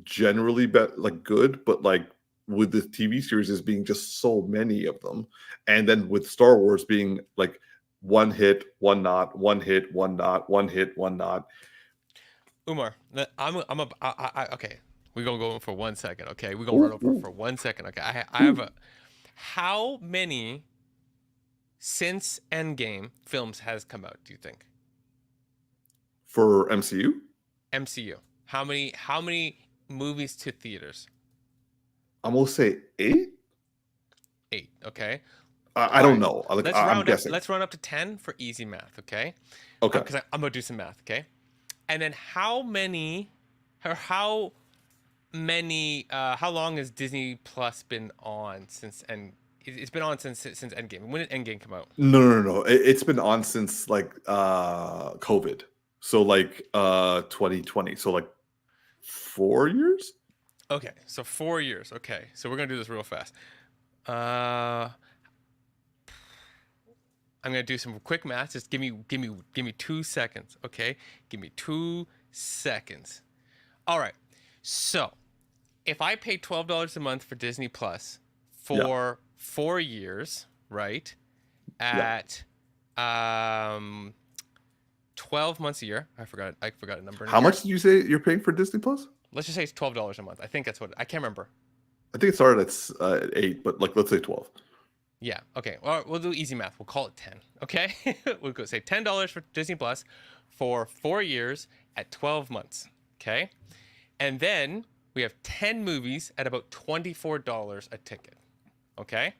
generally like good, but like with the TV series as being just so many of them, and then with Star Wars being like one hit, one not, one hit, one not, one hit, one not.
Umar, okay. We're gonna go for 1 second, okay? We're gonna run over for 1 second, okay? I have how many since Endgame films has come out, do you think?
For MCU?
MCU. How many movies to theaters?
I'm gonna say 8.
8, okay.
I don't know. I'm guessing.
Let's run up to 10 for easy math, okay?
Okay.
Because I'm gonna do some math, okay? And then how long has Disney Plus been on since it's been on since Endgame? When did Endgame come out?
No. It's been on since like COVID. So like 2020. So like 4 years?
Okay, so 4 years. Okay, so we're gonna do this real fast. I'm gonna do some quick math. Just give me 2 seconds, okay? Give me 2 seconds. All right. So, if I pay $12 a month for Disney Plus for 4 years, right? At 12 months a year. I forgot a number.
How much did you say you're paying for Disney Plus?
Let's just say it's $12 a month. I think that's what I can't remember.
I think it started at 8, but like let's say 12.
Yeah. Okay. Well, we'll do easy math. We'll call it 10. Okay. We'll go say $10 for Disney Plus for 4 years at 12 months. Okay. And then we have 10 movies at about $24 a ticket. Okay.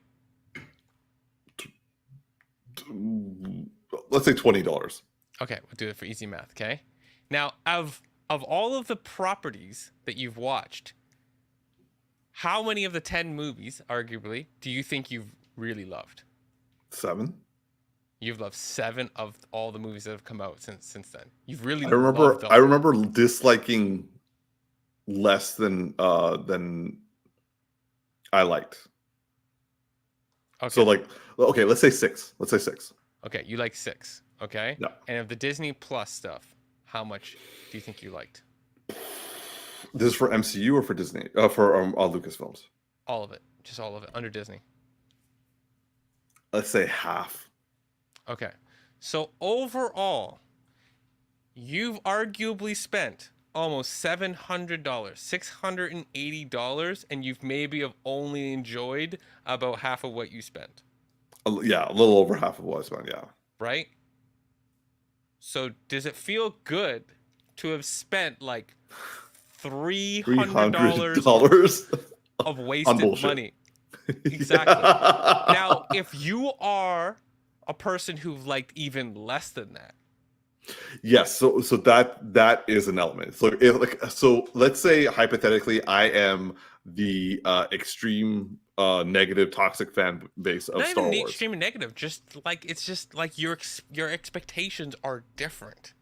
Let's say $20.
Okay. We'll do it for easy math. Okay. Now, of all of the properties that you've watched, how many of the 10 movies, arguably, do you think you've really loved?
7.
You've loved 7 of all the movies that have come out since then. You've really
I remember disliking less than I liked.
Okay.
So like, okay, let's say 6. Let's say 6.
Okay, you like 6. Okay.
Yeah.
And of the Disney Plus stuff, how much do you think you liked?
This is for MCU or for Disney? For Lucasfilms.
All of it, just all of it under Disney.
Let's say half.
Okay. So overall, you've arguably spent almost $700, $680, and you've maybe have only enjoyed about half of what you spent.
Yeah, a little over half of what I spent. Yeah.
Right? So does it feel good to have spent like $300 of wasted money? Exactly.
Yeah.
Now, if you are a person who liked even less than that.
Yes, so that is an element. So let's say hypothetically I am the extreme negative toxic fan base of
Not
Star
even the
Wars.
extreme and negative, just like it's just like your expectations are different,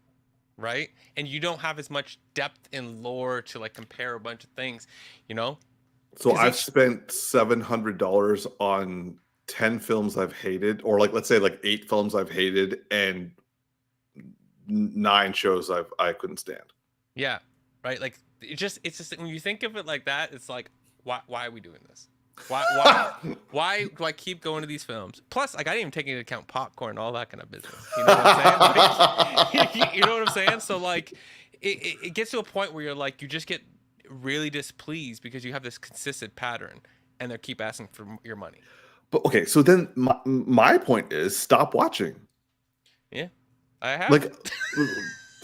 right? And you don't have as much depth in lore to like compare a bunch of things, you know?
So I've spent $700 on 10 films I've hated, or like let's say like 8 films I've hated and 9 shows I couldn't stand.
Yeah, right. Like it's just when you think of it like that, it's like why are we doing this? Why do I keep going to these films? Plus, like I didn't even take into account popcorn and all that kind of business. You know what I'm saying? Like, you know what I'm saying? So like it gets to a point where you're like you just get really displeased because you have this consistent pattern and they keep asking for your money.
But okay, so then my point is stop watching.
Yeah, I have.
Like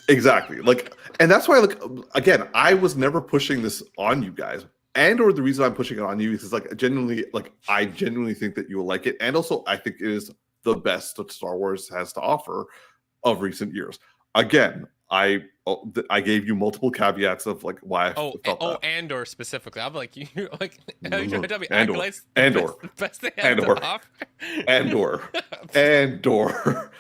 exactly. Like, and that's why, like, again, I was never pushing this on you guys. Or the reason I'm pushing it on you is like I genuinely think that you will like it. And also I think it is the best that Star Wars has to offer of recent years. Again, I gave you multiple caveats of like why I felt that.
Andor specifically. I'm like you like Acolyte's
Andor.
Best thing to offer.
Andor.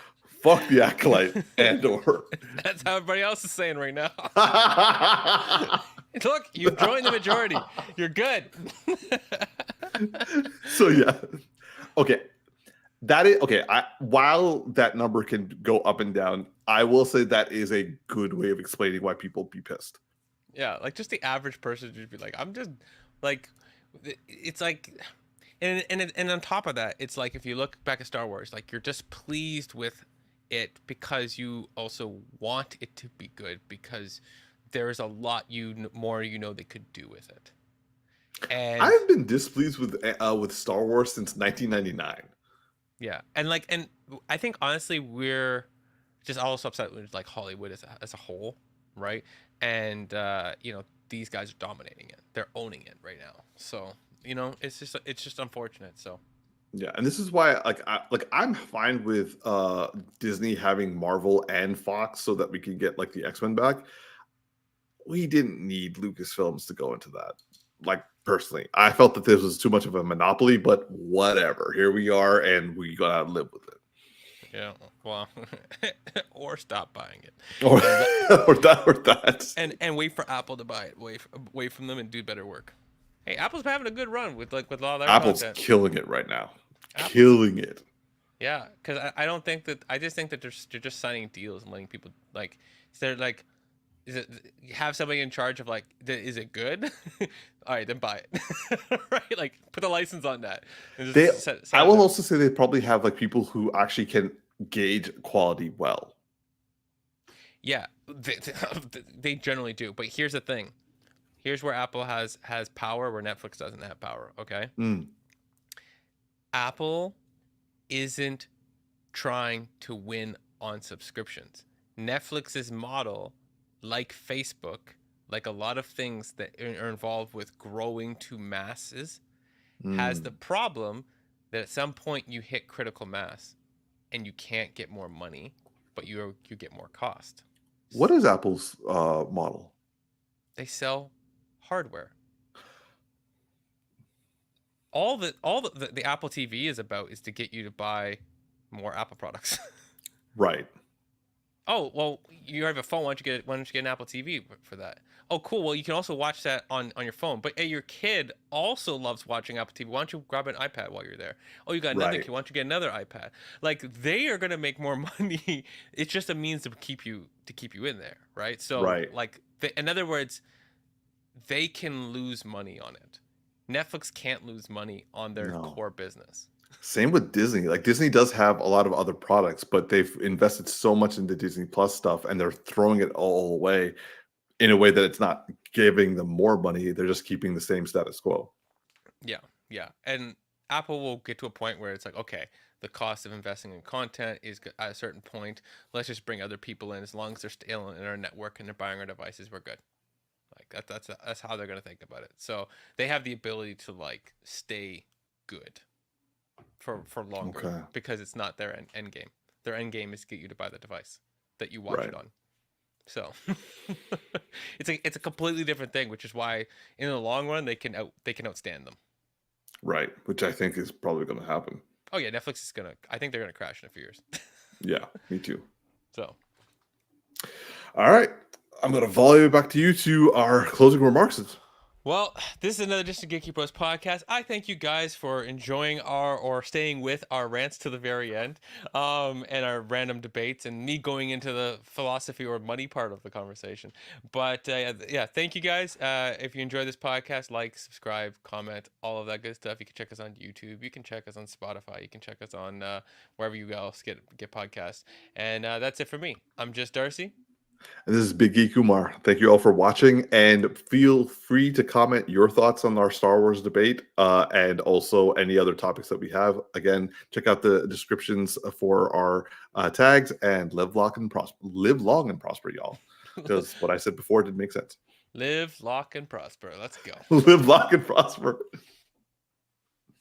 Fuck the Acolyte. Andor.
That's how everybody else is saying right now. Look, you joined the majority. You're good.
So yeah. Okay. That is okay. While that number can go up and down, I will say that is a good way of explaining why people be pissed.
Yeah, like just the average person would be like, I'm just like, it's like, and on top of that, it's like if you look back at Star Wars, like you're just pleased with it because you also want it to be good because there's a lot more they could do with it. And
I've been displeased with Star Wars since 1999.
Yeah, and I think honestly we're just also upset with like Hollywood as a whole, right? And these guys are dominating it; they're owning it right now. So it's just unfortunate. So
yeah, and this is why I'm fine with Disney having Marvel and Fox so that we can get like the X-Men back. We didn't need Lucasfilms to go into that. Like personally, I felt that this was too much of a monopoly, but whatever. Here we are, and we gotta live with it.
Yeah, well, or stop buying it,
or that,
and wait for Apple to buy it. Wait from them and do better work. Hey, Apple's having a good run with all their
Apple's
content.
Killing it right now. Killing it.
Yeah, because I don't think that I just think that they're just signing deals and letting people like they're like. Have somebody in charge of like, is it good? All right, then buy it. Right, like put the license on that.
I will also say they probably have like people who actually can gauge quality well.
Yeah, they generally do. But here's the thing. Here's where Apple has power where Netflix doesn't have power. Okay. Apple isn't trying to win on subscriptions. Netflix's model, like Facebook, like a lot of things that are involved with growing to masses, has the problem that at some point you hit critical mass and you can't get more money, but you get more cost.
What is Apple's model?
They sell hardware. All the Apple TV is about is to get you to buy more Apple products.
Right.
Oh, well, you have a phone. Why don't you get an Apple TV for that? Oh, cool. Well, you can also watch that on your phone. But hey, your kid also loves watching Apple TV. Why don't you grab an iPad while you're there? Oh, you got another kid. Why don't you get another iPad? Like they are gonna make more money. It's just a means to keep you in there, right? So, like, in other words, they can lose money on it. Netflix can't lose money on their core business.
Same with Disney. Like Disney does have a lot of other products, but they've invested so much into Disney Plus stuff and they're throwing it all away. in a way that it's not giving them more money. They're just keeping the same status quo.
Yeah. And Apple will get to a point where it's like, okay, the cost of investing in content is at a certain point. Let's just bring other people in. As long as they're still in our network and they're buying our devices, we're good. Like that's how they're gonna think about it. So they have the ability to like stay good for longer because it's not their end game. Their end game is to get you to buy the device that you watch it on. So it's a completely different thing, which is why in the long run they can outstand them.
Right, which I think is probably going to happen.
Oh yeah, Netflix is I think they're gonna crash in a few years.
Yeah, me too.
So,
all right, I'm gonna volley it back to you to our closing remarks.
Well, this is another edition of Geeky Bros Podcast. I thank you guys for enjoying or staying with our rants to the very end, and our random debates, and me going into the philosophy or money part of the conversation. But yeah, thank you guys. If you enjoy this podcast, like, subscribe, comment, all of that good stuff. You can check us on YouTube. You can check us on Spotify. You can check us on wherever you else get podcasts. And that's it for me. I'm just Darcy.
And this is Big Geek Umar. Thank you all for watching, and feel free to comment your thoughts on our Star Wars debate and also any other topics that we have. Again, check out the descriptions for our tags, and live long and prosper, y'all. Because what I said before didn't make sense.
Live, lock, and prosper. Let's go.
Live, lock, and prosper.